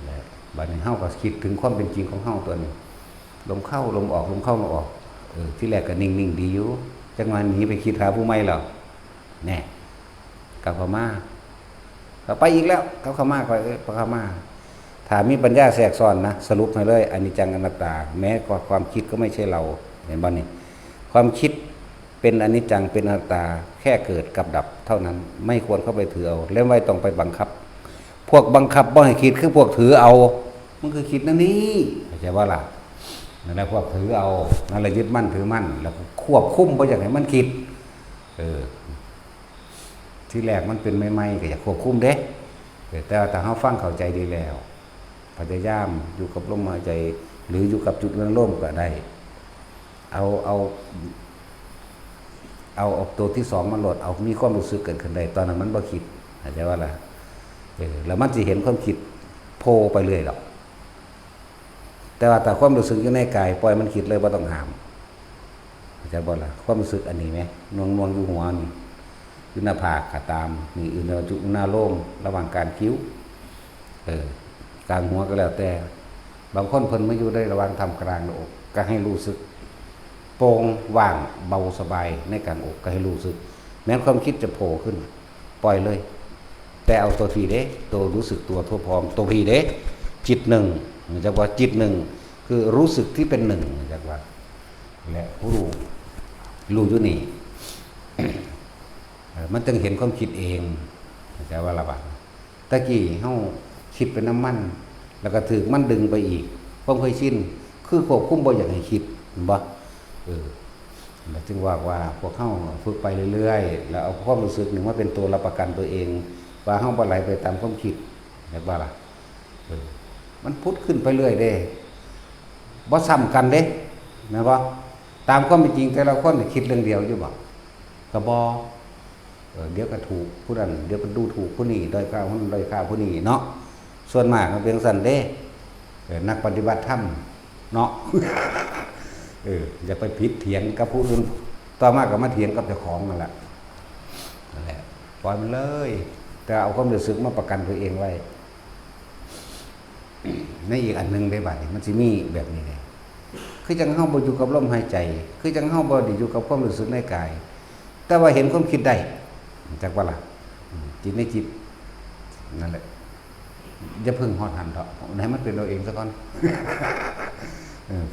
แล้วบัดนี้เฮาก็คิดถึงความเป็นจริงของเฮาตัวนี้ลมเข้าลมออกลมเข้าลมออกที่แรกก็นิ่งๆดีอยู่จังหวะนี้ไปคิดหาผู้ใหม่แล้วแน่กลับเข้ามาก็ไปอีกแล้วกลับเข้ามาก็เข้ามาถ้ามีปัญญาแทรกซ้อนนะสรุปให้เลยอนิจจังอนัตตาแม้ความคิดก็ไม่ใช่เราเห็นบ่นี่ความคิดเป็นอนิจจังเป็นอนัตตาแค่เกิดกับดับเท่านั้นไม่ควรเข้าไปถือเอาแล้วไม่ต้องไปบังคับพวกบังคับบ่ให้คิดคือพวกถือเอามันคือคิดนั่นนี่เข้าใจว่าล่ะนั่นแหละพวกถือเอานั่นแหละยึดมั่นถือมั่นแล้วควบคุมบ่อยากให้มันคิดที่แรกมันเป็นใหม่ๆก็อยากควบคุมเด้แต่ถ้าเฮาฟังเข้าใจดีแล้วพยายามอยู่กับลมหายใจหรืออยู่กับจุดเรื่องลมก็ได้เอาตัวที่2มาโหลดเอามีความรู้สึกเกิดขึ้นได้ตอนนั้นมันบ่คิดเข้าใจว่าล่ะแล้วมันสิเห็นความคิดโผล่ไปเรื่อยหรอกแต่ว่าแต่ความรู้สึกอยู่ในกายปล่อยมันคิดเลยบ่ต้องห้ามเข้าใจบ่ล่ะความรู้สึกอันนี้มั้ยนวลๆอยู่หัวนี่อยู่หน้าผากก็ตามนี่อื่นจุหน้าโล่งระหว่างการคิ้วกลางหัวก็แล้วแต่บางคนเพิ่นมาอยู่ได้ระหว่างทำกลางหน้าอกก็ให้รู้สึกโปร่งว่างเบาสบายในกลางอกก็ให้รู้สึกแม้ความคิดจะโผล่ขึ้นปล่อยเลยแต่เอาตัวทีเด้ตัวรู้สึกตัวทั่วพร้อมตัวทีเด้จิตหนึ่งจะว่าจิตหนึ่งคือรู้สึกที่เป็นหนึ่งจะว่าและผู้รู้อยู่นี่ มันต้องเห็นความคิดเองแต่ว่าละบาดตะกี้เฮาคิดเป็นน้ำมันแล้วก็ถึกมันดึงไปอีกความเคยชินคือควบคุมบ่อยากให้คิดบ่แล้วจึงว่าพวกเฮาฝึกไปเรื่อยๆแล้วเอาความรู้สึกหนึ่งว่าเป็นตัวรับประกันตัวเองว่าเฮาบ่ไหลไปตามความคิดแบบว่าล่ะมันพุทธขึ้นไปเรื่อยเด้บ่ซ้ำกันเด้แม่นบ่ตามความเป็นจริงแต่ละคนคิดเรื่องเดียวอยู่บ่ก็บ่เดี๋ยวก็ถูกผู้นั้นเดี๋ยวก็ดูถูกผู้นี้ด้อยค่าผู้นั้นด้อยค่าผู้นี้เนาะ ส่วนมากมันเป็นสั่นเด้นักปฏิบัติธรรมเนาะ อย่าไปผิดเถียงกับผู้อื่นต่อมาก็มาเถียงกับเจ้าของนั่นแหละปล่อยมันเลยแต่เอาความรู้สึกมาประกันตัวเองไว้ในอีกอันนึงได้บัดนี้มันสิมีแบบนี้เลยคือจังเฮาบ่อยู่กับลมหายใจคือจังเฮาบ่ได้อยู่กับความรู้สึกในกายแต่ว่าเห็นความคิดได้จักว่าล่ะจิตในจิตนั่นแหละอย่าเพิ่งฮอดหันเถาะให้มันเป็นเราเองซะก่อน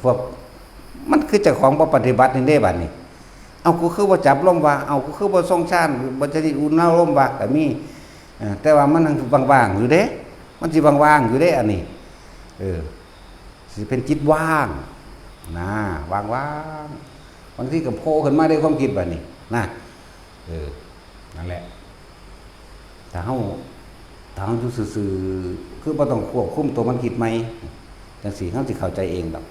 พวกมันคือเจ้าของบ่ปฏิบัตินี่เด้บัดนี้เอากูคือบ่จับลมว่าเอากูคือบ่ทรงชาญบ่จะได้อุ่นเอาลมว่าก็มีแต่ว่ามันว่างๆอยู่เด้มันสิว่างๆอยู่เด้อันนี้สิเป็นจิตว่างนะว่างบางทีก็โผล่ขึ้นมาได้ความคิดบัดนี้นะนั่นแหละถ้าเฮาอยู่ซื่อๆคือบ่ต้องควบคุมตัวมันคิดใหม่จังซี่เฮาสิเข้าใจเองดอก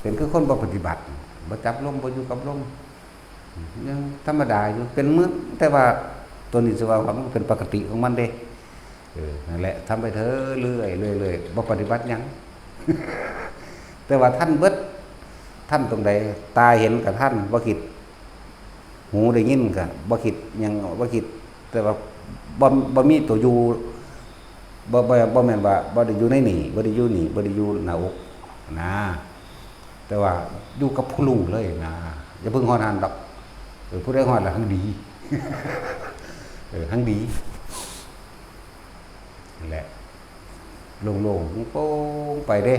เป็นคือคนบ่ปฏิบัติบ่จับลมบ่อยู่กับลมยังธรรมดาอยู่เป็นมื้อแต่ว่าตัวนี้สิว่ามันเป็นปกติของมันเด้นั่นแหละทำไปเถอะเรื่อยๆบ่ปฏิบัติหยัง แต่ว่าท่านเบิดท่านตรงใดตาเห็นกับท่านบ่คิดหูได้ยินก็บ่คิดหยังบ่คิดแต่ว่าบ่มีตัวอยู่บ่แม่นว่าบ่ได้อยู่ในนี่บ่ได้อยู่นี่บ่ได้อยู่หน้าอกนะแต่ว่าอยู่กับผู้รู้เลยนะอย่าเพิ่งฮอดหันดอกผู้ใดฮอดแล้วหังดี หังดีนั่นแหละโล่งๆโป้งไปเด้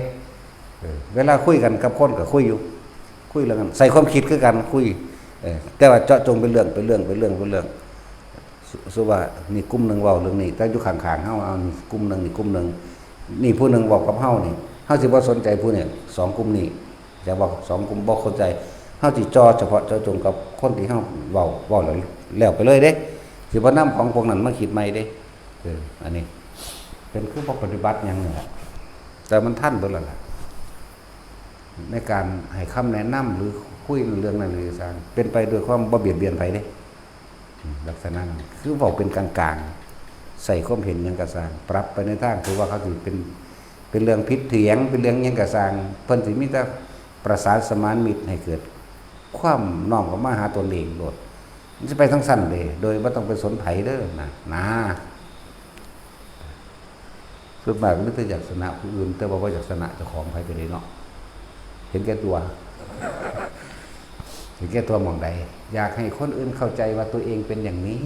เวลาคุยกันกับคนก็คุยอยู่คุยเรื่องกันใส่ความคิดคือกันคุยแต่ว่าเจาะจงเป็นเรื่องสุว่านี่กลุ่มนึงเว้าเรื่องนี้แต่อยู่ข้างๆเฮาเอานี่กลุ่มนึงนี่กลุ่มนึงนี่ผู้นึงบอกกับเฮานี่เฮาสิบ่สนใจผู้นี้2กลุ่มนี้จะบอก2กลุ่มบ่เข้าใจเฮาสิจ่อเฉพาะเจาะจงกับคนที่เฮาเว้าแล้วไปเลยเด้สิบ่นำของพวกนั้นมาคิดใหม่เด้อันนี้เป็นคือบ่ปฏิบัติหยังนี่แหละแต่มันทันเบิดแล้วล่ะในการให้คำแนะนำหรือคุยเรื่องนั้นหรือสารเป็นไปโดยความบ่เบียดเบียนไผเด้ลักษณะนั้นคือบอกเป็นกลางๆใส่ความเห็นหยังกะสร้างปรับไปในทางถือว่าเขาสิเป็นเรื่องผิดเถียงเป็นเรื่องหยังกะสร้างเพิ่นสิมีแต่ประสานสมานมิตรให้เกิดความน้อมเข้ามาหาตนเองโดดมันสิไปทั้งสั้นเด้โดยบ่ต้องไปสนไผเด้อนะส่วนมากนึกแต่อยากชนะผู้อื่นแต่ว่าบ่อยากชนะเจ้าของไผไปเลยเนาะเห็นแก่ตัวเห็นแก่ตัวหม่องใดอยากให้คนอื่นเข้าใจว่าตัวเองเป็นอย่างนี้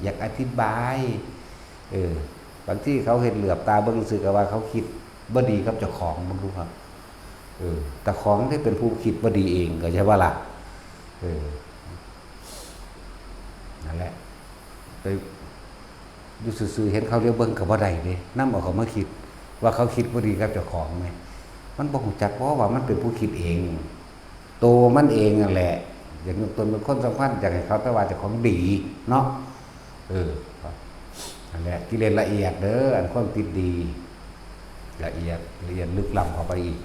อยากอธิบายบางที่เขาเห็นเหลือบตาเบิ่งซื่อก็ว่าเขาคิดบ่ดีกับเจ้าของบ่รู้ครับแต่ของที่เป็นผู้คิดบ่ดีเองก็ใช่ว่าล่ะนั่นแหละไปอยู่ซื่อๆเห็นเขาเรียกเบิ่งก็บ่ได้เด้นำเอาเขามาคิดว่าเขาคิดบ่ดีกับเจ้าของแม่มันบ่ฮู้จักเพราะว่ามันเป็นผู้คิดเองโตมันเองนั่นแหละอย่างตนเป็นคนสำคัญอยากให้เขาแต่ว่าเจ้าของดีเนาะนั่นแหละกิเลสละเอียดเด้ออันความติดดีละเอียดลึกล้ำเข้าไปอีก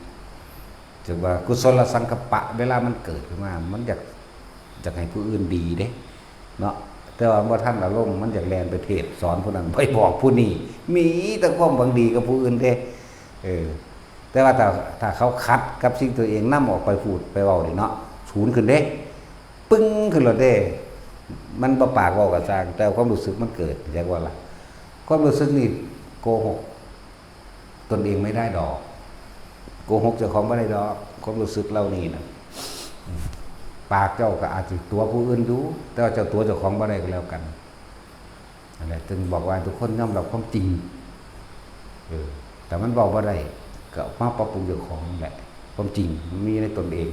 จึงว่ากุศลสังกัปปะเวลามันเกิดขึ้นมามันอยากให้ผู้อื่นดีเด้เนาะแต่ว่าบ่ทันอารมณ์มันอยากแลนไปเทศสอนผู้นั้นไปบอกผู้นี้มีแต่ความหวังดีกับผู้อื่นเด้แต่ว่าถ้าเขาคัดกับสิ่งตัวเองนำออกไปพูดไปเว้านี่เนาะศูนย์ขึ้นเด้ปึ้งขึ้นแล้วเด้มันบ่ปากเว้ากับสร้างแต่ความรู้สึกมันเกิดอยากว่าล่ะความรู้สึกนี่โกหกตนเองไม่ได้ดอกโกหกเจ้าของบ่ได้ดอกความรู้สึกเรานี่นะปากเจ้าก็อาจสิตัวผู้อื่นอยู่แต่ว่าเจ้าตัวเจ้าของบ่ได้ก็แล้วกันนั่นแหละจึงบอกว่าทุกคนยอมรับความจริงแต่มันบอกบ่ได้ก็มาปรับปรุงเจ้าของแหละความจริงมันมีในตนเอง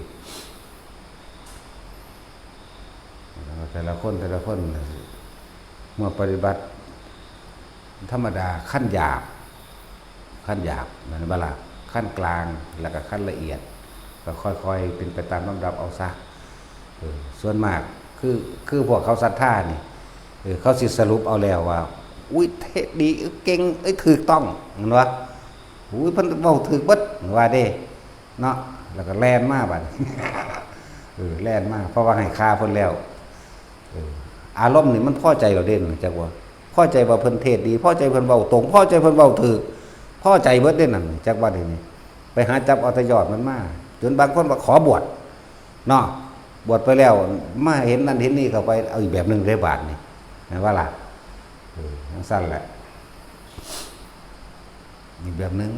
แต่ละคนเมื่อปฏิบัติธรรมดาขั้นหยาบนั่นบ่ล่ะขั้นกลางแล้วก็ขั้นละเอียดก็ค่อยๆเป็นไปตามลำดับเอาซะส่วนมากคือพวกเขาศรัทธานี่เขาสิสรุปเอาแล้วว่าอุ้ยเทศดีเก่งถูกต้องเห็นบ่อุ้ยเพิ่นเว้าถูกเบิดว่าเด้เนาะแล้วก็แล่นมาบัด แล่นมาเพราะว่าให้ค่าเพิ่นแล้วอารมณ์นี่มันพอใจเราเด่นจักว่าพอ อใจว่าเพิ่นเทศดีพอใจเพิ่นเว้าตรงพอใจเพิ่นเว้าถูกพอใจเบิดได้นั่นจักว่าได้นี่ไปหาจับเอาแต่ยอดมันมาจนบางคนว่าขอบวชเนาะบวชไปแล้วมาเห็นนั่นเห็นนี่เข้าไปเอาอีกแบบนึงได้บาทนี่แม่นว่าล่ะจังซั่นแหละอีกแบบนึง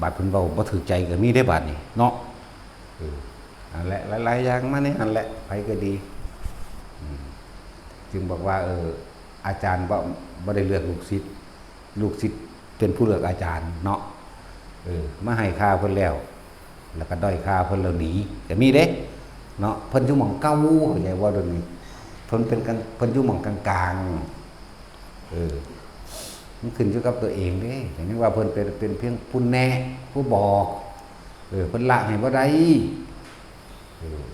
บาดเพิ่นเว้าบ่ถูกใจก็มีได้บาดนี่เนาะนั่นแหละหลายๆอย่างมานี่นั่นแหละไปก็ดีจึงบอกว่าอาจารย์บ่ได้เลือกลูกศิษย์ลูกศิษย์เป็นผู้เลือกอาจารย์เนาะมาให้ค่าเพิ่นแล้วก็ด้อยค่าเพิ่นแล้วหนีก็มีเด้เนาะเพิ่นอยู่หม่องเก่าเข้าใจว่าเดี๋ยวนี้เพิ่นอยู่หม่องกลางๆมันขึ้นอยู่กับตัวเองเด้อย่างนี้ว่าเพิ่นเป็นเพียงผู้แนะผู้บอกเพิ่นละให้บ่ได้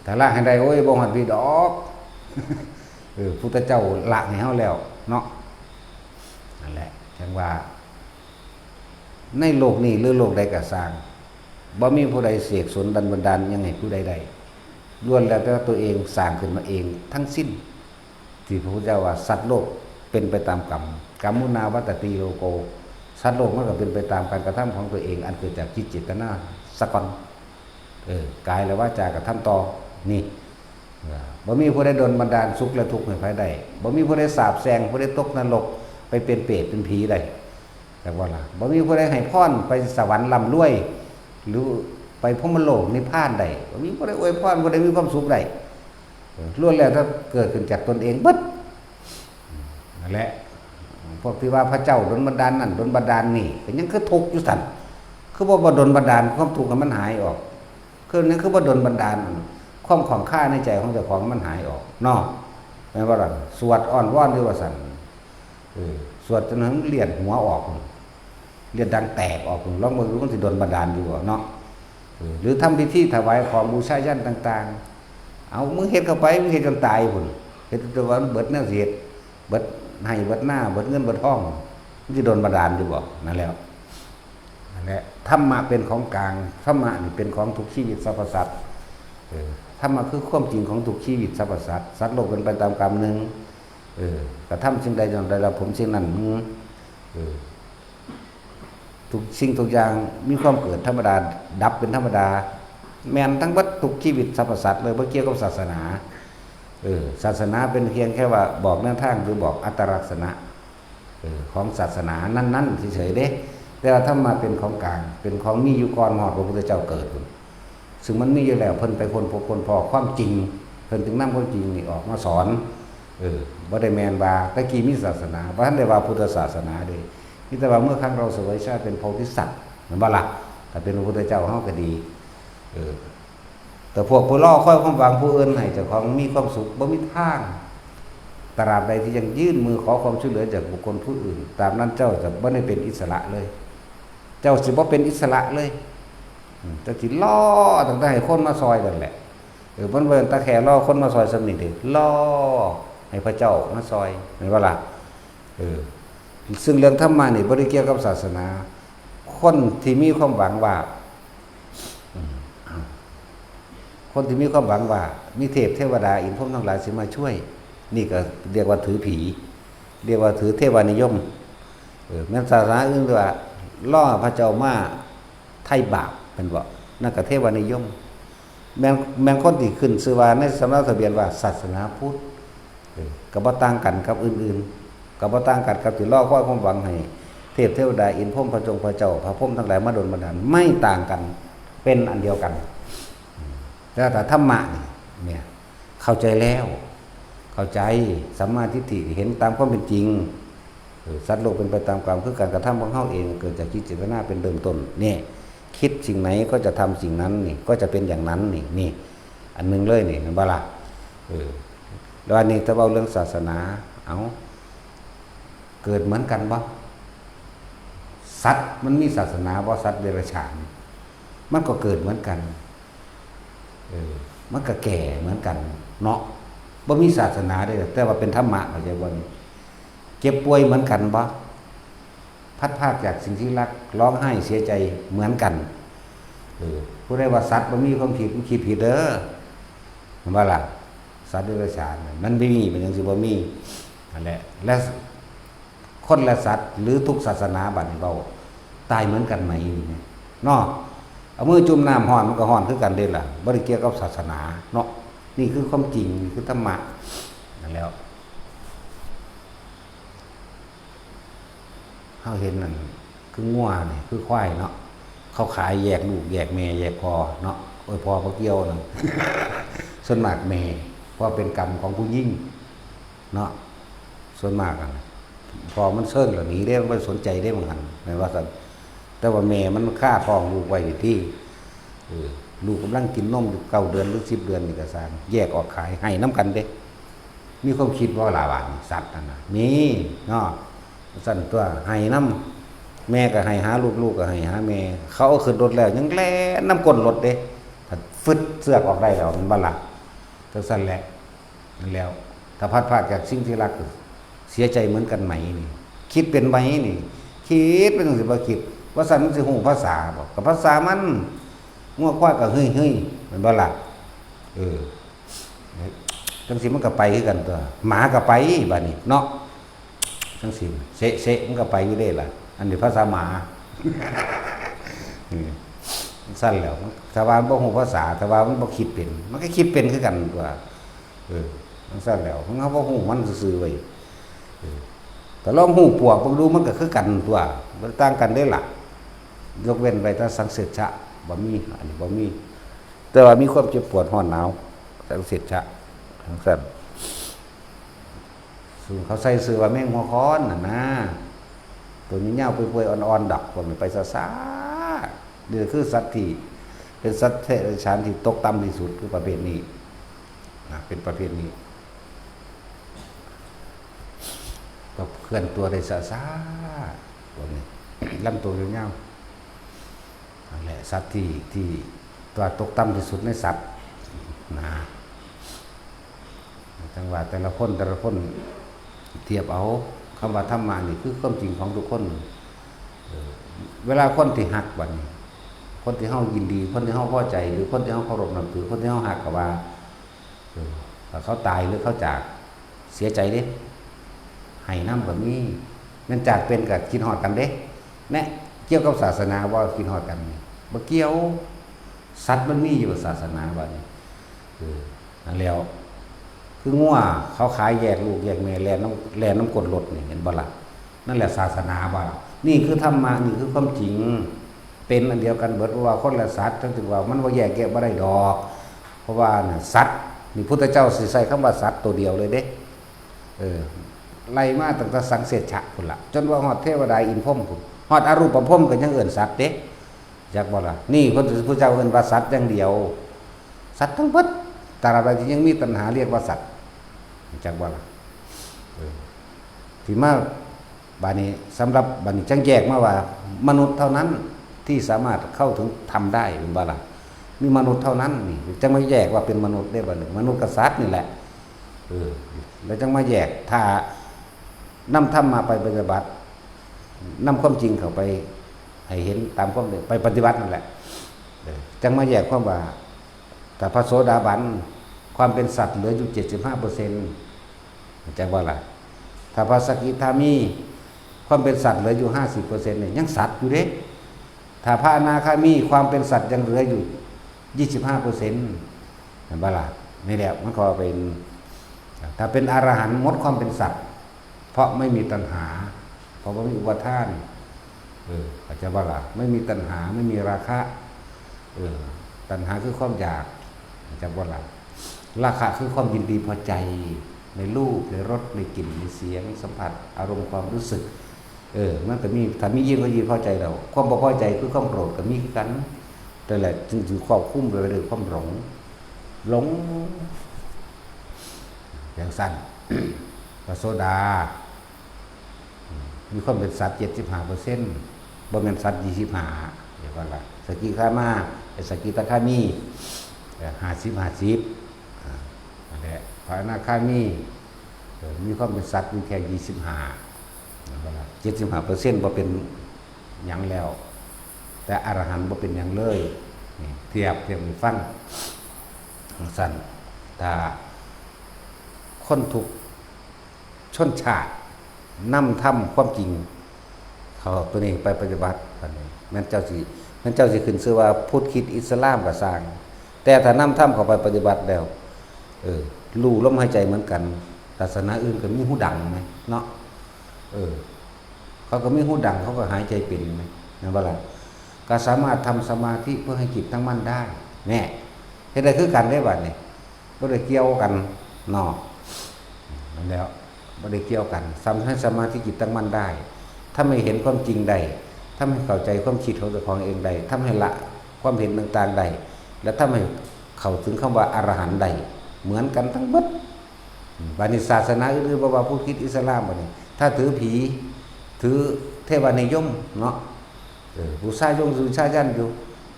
ถ้าละให้ได้โอ้ยบ่ฮอดพี่ดอกพุทธเจ้าละให้เฮาแล้วเนาะนั่นแหละจังว่าในโลกนี้หรือโลกใดก็สร้างบ่มีผู้ใดเสกสนบันดาลยังให้ผู้ใดได้ล้วนแล้วแต่ตัวเองสร้างขึ้นมาเองทั้งสิ้นที่พระพุทธเจ้าว่าสัตว์โลกเป็นไปตามกรรมกัมมุนาวัตติโลโกสัตว์โลกมันก็เป็นไปตามการกระทำของตัวเองอันเกิดจากจิตเจตนาสะก่อนกายและวาจากระทำต่อนี่บ่มีผู้ใดดลบันดาลสุขและทุกข์ให้ใครได้บ่มีผู้ใดสาปแช่งผู้ใดตกนรกไปเป็นเปรตเป็นผีได้แต่ว่าล่ะบ่มีผู้ใดให้พรไปสวรรค์ร่ำรวยหรือไปพรหมโลกนิพพานได้บ่มีผู้ใดอวยพรผู้ใดมีความสุขได้ล้วนแล้วถ้าเกิดขึ้นจากตนเองเบิดนั่นแหละพวกที่ว่าพระเจ้าดลบันดาลนั่นดลบันดาลนี่ก็ยังคือทุกข์อยู่สั่นคือบ่ดลบันดาลความทุกข์มันหายออกคือนั่นคือบ่ดลบันดาลความของข้าในใจของเจ้าของมันหายออกเนาะแม่นบ่ล่ะสวดอ้อนวอนอยู่ว่าสั่นสวดจนถึงเลียดหัวออกเลียดดังแตกออกลองมือรู้มันสิโดนบันดาลอยู่เนาะหรือทำพิธีถวายของบูชายันต่างๆเอามึงเฮ็ดเข้าไปมึงเฮ็ดจนตายพุ่นเฮ็ดจนว่าเบิดแนวเสียดเบิดให้เบิดหน้าเบิดเงินเบิดทองมันสิโดนบันดาลอยู่บ่นั่นแล้วนั่นแหละธรรมะเป็นของกลางธรรมะนี่เป็นของทุกชีวิตสรรพสัตว์ธรรมะคือความจริงของทุกชีวิตสรรพสัตว์สัตว์โลกเป็นไปตามกรรมนึงกระทำสิ่งใดอย่างใดเราผมสิ่งนั้นทุกสิ่งทุกอย่างมีความเกิดธรรมดาดับเป็นธรรมดาแม่นทั้งวัตถุชีวิตสรรพสัตว์เลยบ่เกี่ยวกับศาสนาศาสนาเป็นเพียงแค่ว่าบอกแนวทางหรือบอกอัตลักษณะของศาสนานั้นๆเฉยๆเด้แต่ว่าธรรมะเป็นของกลางเป็นของมีอยู่ก่อนฮอดพระพุทธเจ้าเกิดซึ่งมันมีอยู่แล้วเพิ่นไปคนพบคนพอความจริงเพิ่นถึงนำความจริงนี่ออกมาสอนบ่ได้แม่นว่าตะกี้มีศาสนาบ่ทันได้ว่าพุทธศาสนาเด้มีแต่ว่าเมื่อครั้งเราเสวยชาติเป็นโพธิสัตว์แม่นบ่ล่ะถ้าเป็นพระพุทธเจ้าเฮาก็ดีแต่พวกผู้ล่อค่อยความหวังผู้อื่นให้เจ้าของมีความสุขบ่มีทางตราบใดที่ยังยื่นมือขอความช่วยเหลือจากบุคคลผู้อื่นตามนั้นเจ้าจะบ่ได้เป็นอิสระเลยเจ้าสิบ่เป็นอิสระเลยแต่สิล่อตั้งแต่ให้คนมาซอยนั่นแหละเพิ่นเบิ่งตาแขล่อคนมาซอยสนิทดิล่อให้พระเจ้ามาซอยแม่นบ่ล่ะซึ่งเรื่องธรรมะนี่บ่ได้เกี่ยวกับศาสนาคนที่มีความหวังว่าคนที่มีความหวังว่ามีเทพเทวดาอินทร์พรหมทั้งหลายสิมาช่วยนี่ก็เรียกว่าถือผีเรียกว่าถือเทวานิยมแม้ศาสนาอื่นว่าล่อพระเจ้ามาไถ่บาปเป็นบ่นั่นก็เทวานิยมแม่งคนที่ขึ้นชื่อว่าในสำนักทะเบียนว่าศาสนาพุทธก็บ่ต่างกันกับอื่นๆก็บ่ต่างกันกับที่ล่อคอยความหวังให้เทพเทวดาอินทร์พรหมพระจงพระเจ้าพระพรหมทั้งหลายมาดลบันดาลไม่ต่างกันเป็นอันเดียวกันแต่ถ้าธรรมะเนี่ยเข้าใจแล้วเข้าใจสัมมาทิฏฐิเห็นตามความเป็นจริงสัตว์โลกเป็นไปตามกรรมคือการกระทำของเฮาเองเกิดจากจิตเจตนาเป็นเริ่มต้นนี่คิดสิ่งไหนก็จะทำสิ่งนั้นนี่ก็จะเป็นอย่างนั้นนี่อันนึงเลยนี่บ่ล่ะแล้วอันนี้ถ้าเว้าเรื่องศาสนาเอาเกิดเหมือนกันบ่สัตว์มันมีศาสนาบ่สัตว์เดรัจฉานมันก็เกิดเหมือนกันมันก็แก่เหมือนกันเนาะบ่มีศาสนาได้แต่ว่าเป็นธรรมะเข้าใจบ่เจ็บป่วยเหมือนกันบ่พัดภาคจากสิ่งที่รักร้องไห้เสียใจเหมือนกันผู้ใดว่าสัตว์บ่มีความผิดมันคิดผิดเด้อเห็นบ่ล่ะสัตว์เดรัจฉานมันไม่มีมันจังสิบ่มี นั่นแหละและคนและสัตว์หรือทุกศาสนาบัดนี้เราตายเหมือนกันไหมนี่เนาะเอามือจุ่มน้ำห้อนมันก็ห้อนคือกันเด้ล่ะบ่ได้เกี่ยวกับศาสนาเนาะนี่คือความจริงนี่คือธรรมะนั่นแล้วเฮาเห็นนั่นคืองัวนี่คือควายเนาะเขาขายแยกลูกแยกแม่แยกพ่อเนาะโอ้ยพ่อบ่เกี่ยวนั่น ส่วนมากแม่เพราะเป็นกรรมของผู้หญิงเนาะส่วนมากกันพอมันเซิ่นเหล่านี้ได้มันไม่สนใจได้เหมือนกันในว่าสันแต่ว่าแม่มันฆ่าท้องลูกไว้ที่ลูกกำลังกินนมอยู่9 เดือนหรือ10 เดือนนี่ก็สร้างแยกออกขายให้น้ำกันเด้มีความคิดว่าลาบานสัตว์นั่นนะมีเนาะสั่นตัวให้น้ำแม่ก็ให้หาลูกก็ให้หาแม่เขาเอาขึ้นรถแล้วยังแล่น้ำก้นรถเด้ถ้าฟึดเสือกออกได้แล้วมันบ้าละทั้งสั้นแหละนั่นแล้วถ้าพัดพลาดจากสิ่งที่รักเสียใจเหมือนกันไหมนี่คิดเป็นไหมนี่คิดเป็นสิบ่คิดว่าสันมันสิหูภาษาบอกกับภาษามันง่วงควายกับเฮ้ยมันบ้าละจังสิมันก็ไปคือกันตัวหมาก็ไปบ้านี้เนาะจังสิเสะมันก็ไปอยู่ได้ล่ะอันนี้ภาษาหมาสั้นแล้วถ้าว่าบ่ฮู้ภาษาถ้าว่ามันบ่คิดเป็นมันก็คิดเป็นคือกันตัวมันสั้นแล้วมันบ่ฮู้มันซื่อๆไว้แต่ลองฮู้ปวกเบิ่งดูมันก็คือกันตัวมันต่างกันได้ล่ะยกเว้นไว้ถ้าสังเสริฐะบ่มีอันนี้บ่มีแต่ว่ามีความเจ็บปวดร้อนหนาวสังเสริฐะทั้งสั้นซึ่งเขาใส่ชื่อว่าแมงหัวค้อนน่ะนะตัวนี้ยาวเปื่อยๆอ่อนๆดักพวกนี้ไปซ่าๆนี่คือสัตว์ที่เป็นสัตว์เทรัจฉานที่ตกต่ำที่สุดคือประเภทนี้นะเป็นประเภทนี้ก็เคลื่อนตัวได้ซ่าๆพวกนี้ ลำตัวยาวๆนั่นแหละสัตว์ที่ตัวตกต่ำที่สุดในสัตว์นะจังหวะแต่ละคนเทียบเอาคำว่าธรรมะนี่คือความจริงของทุกคนเวลาคนที่หักบัดนี้คนที่เฮายินดีคนที่เฮาพอใจหรือคนที่เฮาเคารพนับถือคนที่เฮาหักก็ว่าเขาตายหรือเขาจากเสียใจเด้ให้น้ำแบบนี้นั่นจากเป็นกับกินหอดกันเด้เนี่ยเกี่ยวกับศาสนาว่ากินหอดกันบ่เกี่ยวสัตว์มันมีอยู่ศาสนาบัดนี้นั่นแล้วคืองัวเขาขายแยกลูกแยกแม่แลน้ำกดรถนี่เห็นบ่ล่ะนั่นแหละศาสนาบ่นี่คือธรรมะนี่คือความจริงเป็นอันเดียวกันเบิดว่าคนละสัตว์ทั้งถึงว่ามันบ่แยกแยะบ่ได้ดอกเพราะว่าน่ะสัตว์นี่พุทธเจ้าสิใช้คำว่าสัตว์ตัวเดียวเลยเด้ไล่มาตั้งแต่สังเสริฐะพุ่นล่ะจนว่าฮอดเทวดาอินพรหมพุ่นฮอดอรูปพรหมก็ยังเอิ้นสัตว์เด้จักบ่ล่ะนี่พุทธเจ้าเอิ้นว่าสัตว์อย่างเดียวสัตว์ทั้งเบิดตราบใดที่ยังมีตัณหาเรียกว่าสัตว์จักบ่ล่ะที่มาบานี้สำหรับบานี้จังแยกมาว่ามนุษย์เท่านั้นที่สามารถเข้าถึงทำได้เป็นบ่ล่ะมีมนุษย์เท่านั้นนี่จังไม่แยกว่าเป็นมนุษย์ได้บ่ล่ะมนุษย์กับสัตว์นี่แหละแล้วจังมาแยกถ้านำธรรมมาไปปฏิบัตินำความจริงเข้าไปให้เห็นตามความไปปฏิบัตินั่นแหละจังมาแยกความว่าแต่พระโสดาบันความเป็นสัตว์เหลืออยู่ 75% จังว่าล่ะถ้าพระสกิทามีความเป็นสัตว์เหลืออยู่ 50% เนี่ยยังสัตว์อยู่เด้ถ้าพระอนาคามีความเป็นสัตว์ยังเหลืออยู่ 25% เห็นบ่ล่ะนี่แหละมันก็เป็นถ้าเป็นอรหันต์หมดความเป็นสัตว์เพราะไม่มีตัณหาเพราะว่าไม่มีอุปทานอาจจะว่าล่ะไม่มีตัณหาไม่มีราคะตัณหาคือความอยากอาจจะว่าล่ะราคะคือความยินดีพอใจในรูปในรสในกลิ่นในเสียงสัมผัสอารมณ์ความรู้สึกมันก็มีถ้ามียิ่งก็ยิ่งพอใจแล้วความบ่พอใจคือความโกรธก็มีกันแต่แหละจึงครอบคลุมไปด้วยความหลงอย่างสั้น พระโสดามีความเป็นสัตว์ 75% บ่แม่นสัตว์ 25เดี๋ยวว่าล่ะสกิทามาสกิทาคามี50นั่นแหละพระอนาคามีมีความเป็นสัตว์อยู่แค่25นั่นล่ะ 75% บ่เป็นหยังแล้วแต่อรหันต์บ่เป็นหยังเลยนี่เทียบให้ฟังสั้นถ้าคนทุกช ชนชาตินำทำความจริงเขาตัวนี้ไปปฏิบัติอันนี้แม่นเจ้าสิขึ้นชื่อว่าพุทธคริสต์อิสลามก็สร้างแต่ถ้านำทำเข้าไปปฏิบัติแล้วรู้ลมหายใจเหมือนกันศาสนาอื่นก็มีหูดังไหมเนาะเขาก็มีหูดังเขาก็หายใจเป็นไหมนั่นว่าล่ะก็สามารถทำสมาธิเพื่อให้จิตตั้งมั่นได้แน่เฮ็ดได้คือกันได้บัดนี้บ่ได้เกี่ยวกันเนาะนั่นแล้วบ่ได้เกี่ยวกันทำให้สมาธิจิตตั้งมั่นได้ถ้าไม่เห็นความจริงใดถ้าไม่เข้าใจความคิดของตัวของเองใดถ้าไม่ละความเห็นต่างๆใดและถ้าไม่เข้าถึงคำว่าอรหันต์ใดเหมือนกันทั้งหมดบัดนี้ศาสนาอื่นๆบ่ว่าพุทธคริสต์อิสลามบัดนี้ถ้าถือผีถือเทวานิยมเนาะบูชายงบูชายันอยู่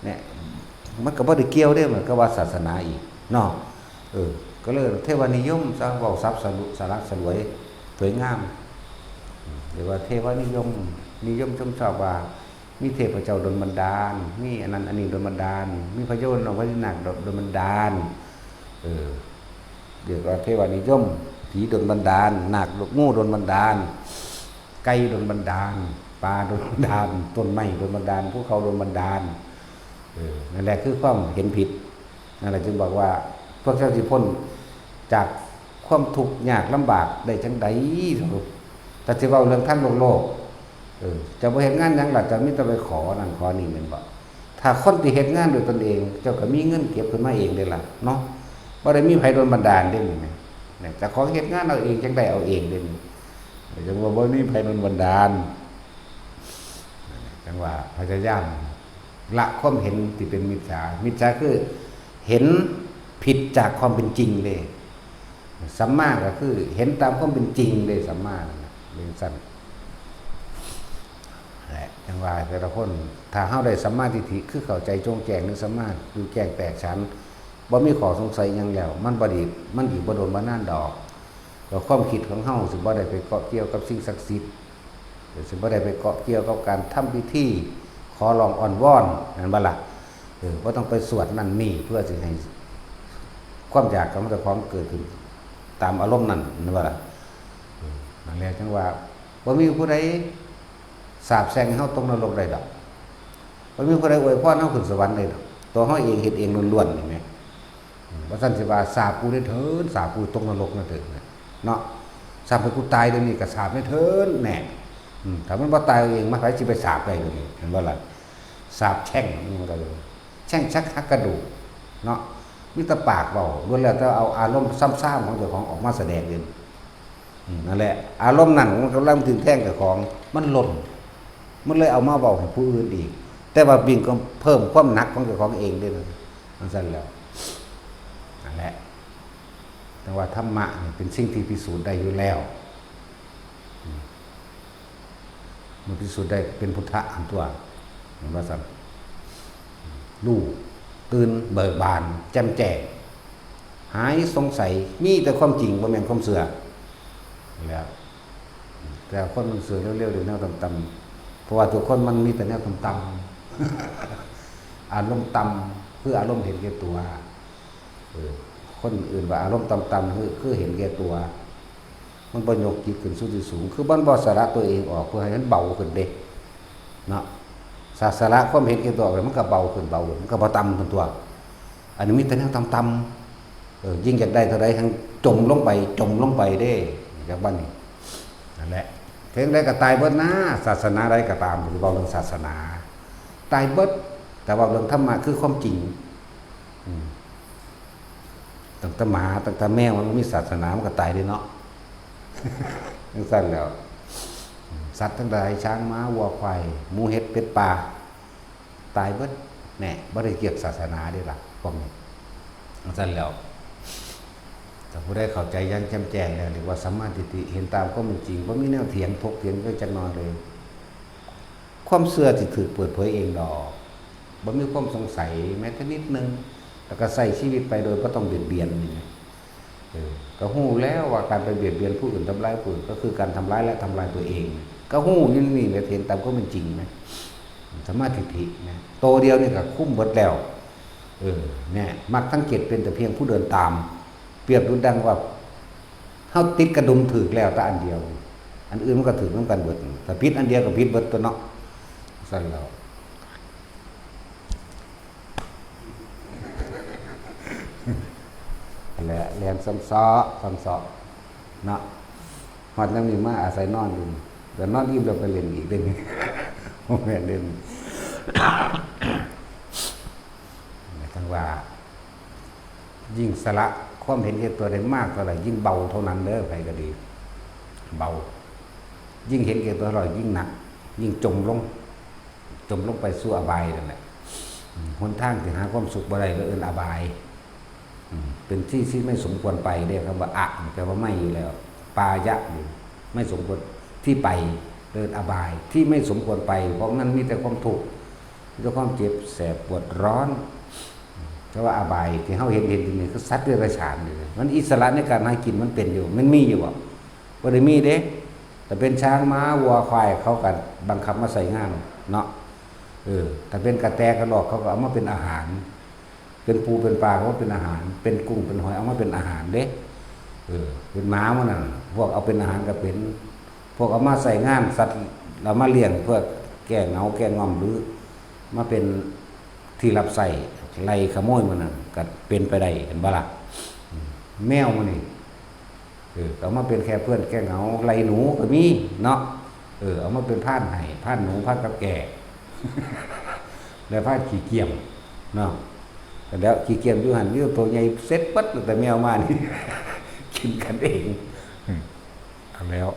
เนี่ยมันก็บ่ได้เกี่ยวเด้มันก็ว่าศาสนาอีกเนาะก็เลยเทวานิยมสร้างเว้าทรัพย์สารสวยสวยงามหรือว่าเทวานิยมชมชอบว่ามีเทพเจ้าดลบันดาลมีอันนั้นอันนี้ดลบันดาลมีพระโยนเอาไว้หนักดลบันดาลเรียกว่าเทวานิยมผีดลบันดาลนาคงูดลบันดาลไก่ดลบันดาลปลาดลบันดาลต้นไม้ดลบันดาลภูเขาดลบันดาลนั่นแหละคือความเห็นผิดนั่นแหละจึงบอกว่าพวกเจ้าสิพ้นจากความทุกข์ยากลำบากได้จังใดแต่สิเว้าเรื่องทางโลกจะบ่เฮ็ดงานหยังล่ะจะมีแต่ไปขอนั่นขอนี่แม่นบ่ถ้าคนที่เฮ็ดงานด้วยตนเองเจ้าก็มีเงินเก็บขึ้นมาเองเด้ล่ะเนาะบ่ได้มีไผโดนบันดาลเด้นี่แม่เนี่ยเจ้าของเฮ็ดงานเอาเองจังได๋เอาเองเด้นี่จังว่าบ่มีไผโดนบันดาลจังว่าพยายามละความเห็นที่เป็นมิจฉาคือเห็นผิดจากความเป็นจริงเลยสัมมาก็คือเห็นตามความเป็นจริงเลยสัมมาเป็นสั้นแหละจังว่าแต่ละคนถ้าเฮาได้สัมมาทิฏฐิคือเข้าใจจงแจ้งนึกสัมมาคือแจ้งแตกฉานบ่มีข้อสงสัยหยังแล้วมันบ่ดีมันอีกบ่โดนบ่นานดอกแล้วความคิดของเฮาสิบ่ได้ไปเกาะเกี่ยวกับสิ่งศักดิ์สิทธิ์สิบ่ได้ไปเกาะเกี่ยวกับการทำพิธีขอร้องอ้อนวอนนั่นบ่ล่ะบ่ต้องไปสวดนั่นนี่เพื่อสิให้ความอยากของเจ้าของเกิดขึ้นตามอารมณ์นั่นนั่นบ่ล่ะนั่นแหละจังว่าบ่มีผู้ใดสาปแช่งเฮาตกนรกได้ดอกบ่มีผู้ใดอวยพรเฮาขึ้นสวรรค์ได้ดอกตัวเฮาเองเฮ็ดเองล้วนๆนี่แหมว่าซั่นสิว่าสาปกูได้เถิดสาปกูตกนรกนั่นเถิดเนาะสาปให้กูตายเดี๋ยวนี้ก็สาปได้เถิดแน่ถ้ามันบ่ตายเองมันไผสิไปสาปได้เดี๋ยวนี้เห็นบ่ล่ะสาปแช่งมันก็เลยแช่งชักหักกระดูกเนาะมีแต่ปากเว้าล้วนแล้วแต่เอาอารมณ์ซ้ำๆของเจ้าของออกมาแสดงเองนั่นแหละอารมณ์นั่นมันกำลังถึงแท่งเจ้าของมันหล่นมันเลยเอามาเว้าให้ผู้อื่นอีกแต่ว่าบิ่งก็เพิ่มความหนักของเจ้าของเองด้วยมันซั่นแล้วนั่นแหละแต่ว่าธรรมะนี่เป็นสิ่งที่พิสูจน์ได้อยู่แล้วมันพิสูจน์ได้เป็นพุทธะอันตัวเห็นว่าซั่นรู้ตื่นเบิกบานแจ่มแจ้งหายสงสัยมีแต่ความจริงบ่แม่นความเสื่อแล้วแต่คนมันเสื่อเร็วๆเดี๋ยวแนวต่ำๆเพราะว่าทุกคนมันมีแต่แนวต่ำๆอารมณ์ต่ำคืออารมณ์เห็นแก่ตัวคนอื่นว่าอารมณ์ต่ำๆคือเห็นแก่ตัวมันบ่ยกจิตขึ้นสู่ที่สูงคือมันบ่สละตัวเองออกเพื่อให้มันเบาขึ้นเด้เนาะศาสนาความเห็นแก่ตัวมันก็เบาขึ้นมันก็บ่ต่ำขึ้นตัวอันนี้มีแต่แนวต่ำๆยิ่งอยากได้เท่าใดทั้งจมลงไปเด้จากบ้านนี้นั่นแหละเพียงใดก็ตายเบิดนะศาสนาใดก็ตามสิเว้าเรื่องศาสนาตายเบิดแต่ว่าเรื่องธรรมะคือความจริงตั้งแต่หมาตั้งแต่แมวมันมีศาสนามันก็ตายได้เนาะจังซั่นแล้วสัตว์ทั้งหลายช้างม้าวัวควายหมูเห็ดเป็ดปลาตายเบิดแน่บ่ได้เกี่ยวกับศาสนาเด้ล่ะพวกนี้จังซั่นแล้วแต่ผู้ใดเข้าใจยังแจ่มแจ้งแล้วเรียกว่าสัมมาทิฏฐิเห็นตามความเป็นจริงบ่มีแนวเถียงถกเถียงก็จักหน่อยเลยความเชื่อที่ถูกเปิดเผยเองดอกบ่มีความสงสัยแม้แต่นิดนึงแล้วก็ใช้ชีวิตไปโดยบ่ต้องเบียดเบียนนี่ก็ฮู้แล้วว่าการไปเบียดเบียนผู้อื่นทำร้ายผู้อื่นก็คือการทำร้ายและทำลายตัวเองก็ฮู้นี่แหละเห็นตามความเป็นจริงมั้ยสัมมาทิฏฐินะโตเดียวนี่ก็คุ้มเบิดแล้วเนี่ยมรรคทั้ง7เป็นแต่เพียงผู้เดินตามเปรียบดุจดังว่า เฮาติดกระดุมถือแล้วแต่อันเดียว อันอื่นมันก็ถือน้ำกันเบิดแต่พิษอันเดียวกับพิษเบิดตัวเนาะสั่นแล้วแหละเรียนซ้ำซ้อเนาะฮอดยังมีมาอาศัยนอนอยู่แต่นอนอิ่มเราไปเล่นอีกได้มั้ยบ่แม่นเล่นทั้งว่ายิ่งสละความเห็นแก่ตัวได้มากเท่าไหร่ยิ่งเบาเท่านั้นเด้อไผก็ดีเบายิ่งเห็นแก่ตัวเรายิ่งหนักยิ่งจมลงไปสู่อบายนั่นแหละหนทางที่หาความสุขบ่ได้ก็เอิ้นอบายเป็นที่ที่ไม่สมควรไปเรียกคำว่าอะแปลว่าไม่อยู่แล้วปายะอยู่ไม่สมควรที่ไปเดินอบายที่ไม่สมควรไปเพราะนั้นมีแต่ความทุกข์มีแต่ความเจ็บแสบปวดร้อนเพราะว่าอบายที่เฮาเห็นนี่คือสัตว์เดรัจฉานนี่มันอิสระในการหากินมันเป็นอยู่มันมีอยู่บ่ได้มีเด้แต่เป็นช้างม้าวัวควายเขาก็บังคับมาใส่งานเนาะแต่เป็นกระแตกระรอกเขาก็เอามาเป็นอาหารเป็นปูเป็นปลาเขาเป็นอาหารเป็นกุ้งเป็นหอยเอามาเป็นอาหารเด้เป็นม้ามันนั่นพวกเอาเป็นอาหารก็เป็นพวกเอามาใส่งานสัตว์เรามาเลี้ยงเพื่อแก้เหงาแก้งอมหรือมาเป็นที่รับใส่ไล่ขโมยมันนั่นก็เป็นไปได้เห็นบ่ล่ะแมวมันนี่เอามาเป็นแค่เพื่อนแก้เหงาไล่หนูก็มีเนาะเอามาเป็นพานให้พานหนูพานกับแก่ แล้วพานขี้เกียจเนาะแล้วขี้เกียจอยู่หันอยู่ตัวใหญ่เซ็ตปัดแต่แมวมานี่ กินกันเองแล้ว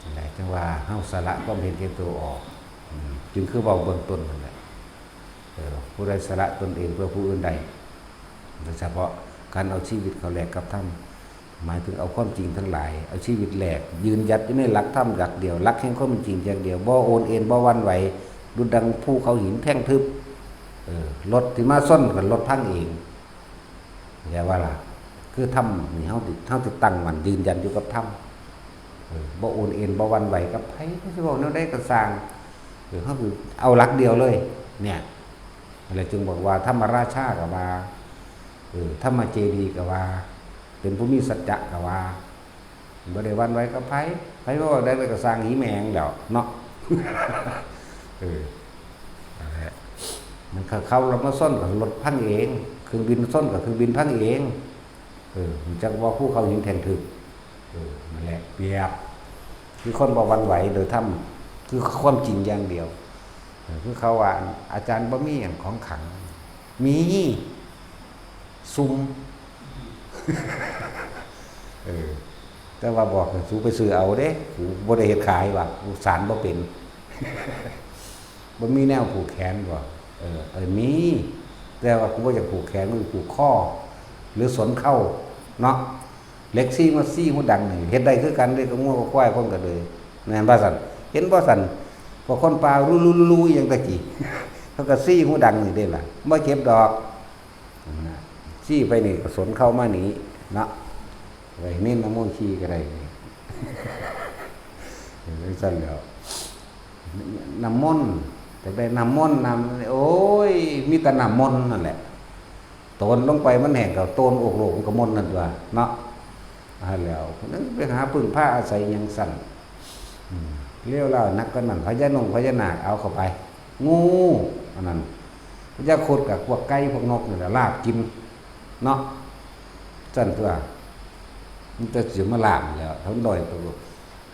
อะไรจังว่าเฮาสละความเห็นแก่ตัวออกจึงคือเว้าเบื้องต้นนั่นแหละผู้ใดสละตนเองเพื่อผู้อื่นใดโดยเฉพาะการเอาชีวิตเขาแลกกับธรรมหมายถึงเอาความจริงทั้งหลายเอาชีวิตแลกยืนหยัดอยู่ในหลักธรรมหลักเดียวหลักแห่งความจริงอย่างเดียวบ่โอนเอ็นบ่หวั่นไหวดุจดังภูเขาหินแท่งทึบรถที่มาส้นกับรถพังเองอย่าว่าล่ะคือธรรมนี่เฮาติดตั้งมันยืนยันอยู่กับธรรมบ่โอนเอ็นบ่หวั่นไหวกับไผสิบอกแนวใดก็สร้างเฮาคือเอาหลักเดียวเลยเนี่ยอะไรจึงบอกว่าธรรมราชาก็ว่าธรรมเจดีย์ก็ว่าเป็นผู้มีสัจจะก็ว่าบ่ได้หวั่นไหวกับไผว่าได้ก็สร้างหีแมงแล้วเนาะมันเขาเรามาซ่อนกับรถพังเองเครื่องบินซ่อนกับเครื่องบินพังเองมันจะว่าผู้เขาหินแทงถึกนั่นแหละเปรียบคือคนบอกวันไหวโดยทำคือความจริงอย่างเดียวคือเขาว่าอาจารย์บ่มีอย่างของขังมีซุ่ม แต่ว่าบอกสูไปซื้อเอาเด้สูบ่ได้เฮ็ดขายว่าสารบ่เป็น บ่มีแนวผูกแขนบ่มีแต่ว่ากูบ่อยากผูกแขนกูผูกข้อหรือสนเข้าเนาะเล็กซี่มาซี่หูดังนี่เฮ็ดได้คือกันเด้ก็งัวก็ควายคนก็เลยแม่นบ่ซั่นเห็นบ่ซั่นพอคนป่ารู้ๆอย่างตะกี้ เขาก็ซี่หูดังนี่เด้ล่ะบ่เก็บดอกซี่ไปนี่ก็สนเข้ามานี่เนาะไว้นี่น้ำมนต์ขี้ก็ได้ซั่นแล้วน้ำมนต์แต่ได้น้ำมนต์น้ำโอ้ยมีแต่น้ำมนต์นั่นแหละโตนลงไปมันแห้งกับโตนอกโลกกับมนต์นั่นว่าเนาะแล้วนั้นไปหาพึ่งผ้าอาศัยยังสั่นเลี้ยวแล้วนักก็นั่นพญานาคเอาเข้าไปงูอันนั้นพญาโคตรกับพวกไก่พวกนกนี่แหละลาบกินเนาะสั่นตัวมันจะเสียมาลาบแล้วทั้งดอยตัว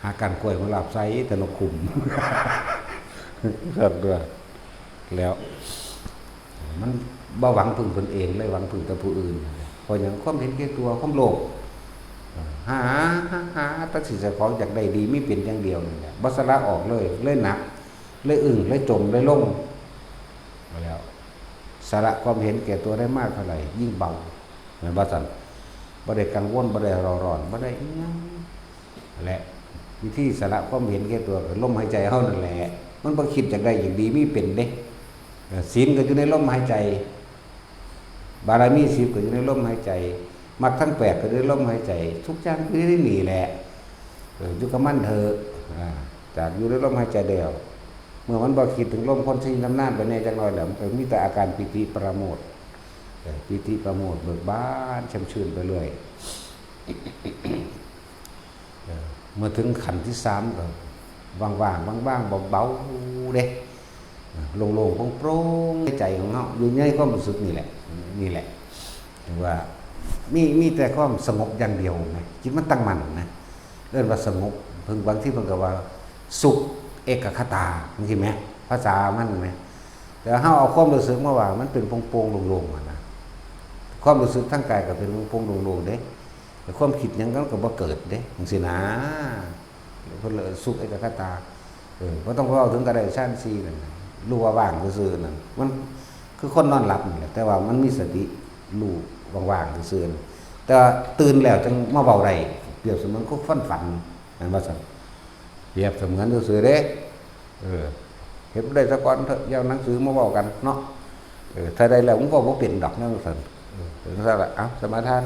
หาการกล้วยมาลาบไซแต่นกขุมครับด้วยแล้วมันบ่หวังพึ่งตนเองเลยหวังพึ่งแต่ผู้อื่นเพราะอย่างความเห็นแก่ตัวความโลภหาตัดสินใจของจากใดดีไม่เป็นอย่างเดียวนี่แหละบ่สละออกเลยหนักเลยอึ้งเลยจมเลยลงแล้วสละความเห็นแก่ตัวได้มากเท่าไหร่ยิ่งเบาเหมือนบ่สั่นบ่ได้กังวลบ่ได้ร้อนบ่ได้อิหยังแหละวิธีสละความเห็นแก่ตัวก็ลมหายใจเฮานั่นแหละมันบ่คิดจากใดอย่างดีมีเป็นเด้ศีลก็อยู่ในลมหายใจบารมี10ก็อยู่ในลมหายใจมรรคทั้ง8ก็อยู่ในลมหายใจทุกอย่างคือได้นี่แหละอยู่กับมันเถอะจากอยู่ในลมหายใจเดียวเมื่อมันบ่คิดถึงลมคนสิ้นอำนาจไปในจังน้อยแล้วมันก็มีแต่อาการปิติปราโมทย์ ปิติประโมทเบิกบานแช่มชื่นไปเรื่อยเมื่อถึงขันที่สามก็ว่างๆเบาๆเด้โล่งๆโปร่งๆในใจของเราอยู่ในความรู้สึกนี่แหละถือว่ามีแต่ความสงบอย่างเดียวนะจิตมันตั้งมั่นนะเรื่องว่าสงบเพิ่งบางที่มันก็ว่าสุขเอกคตาใช่ไหมภาษามันไหมแต่เฮาเอาความรู้สึกมาว่ามันเป็นโปร่งๆโล่งๆนะความรู้สึกทั้งกายก็เป็นโปร่งๆโล่งๆเด้แต่ความคิดหยังก็บ่เกิดเด้จังซี่นะเพิ่นเลยสุขเอกคตาบ่ต้องเว้าถึงกระไดชั้น4นั่นรู้ว่าว่างซื่อๆนั่นมันคือคนนอนหลับนี่แหละแต่ว่ามันมีสติรู้ว่างๆซื่อๆแต่ตื่นแล้วจังมาเว้าได้เปรียบเสมือนคุกฝันนั่นว่าซั่นเปรียบเสมือนซื่อๆเด้เฮ็ดได้ซะก่อนเถอะอย่าหนังสือมาเว้ากันเนาะถ้าได้แล้วมันก็บ่เป็นดอกนั่นว่าซั่นถึงซะละเอ้าสมาทาน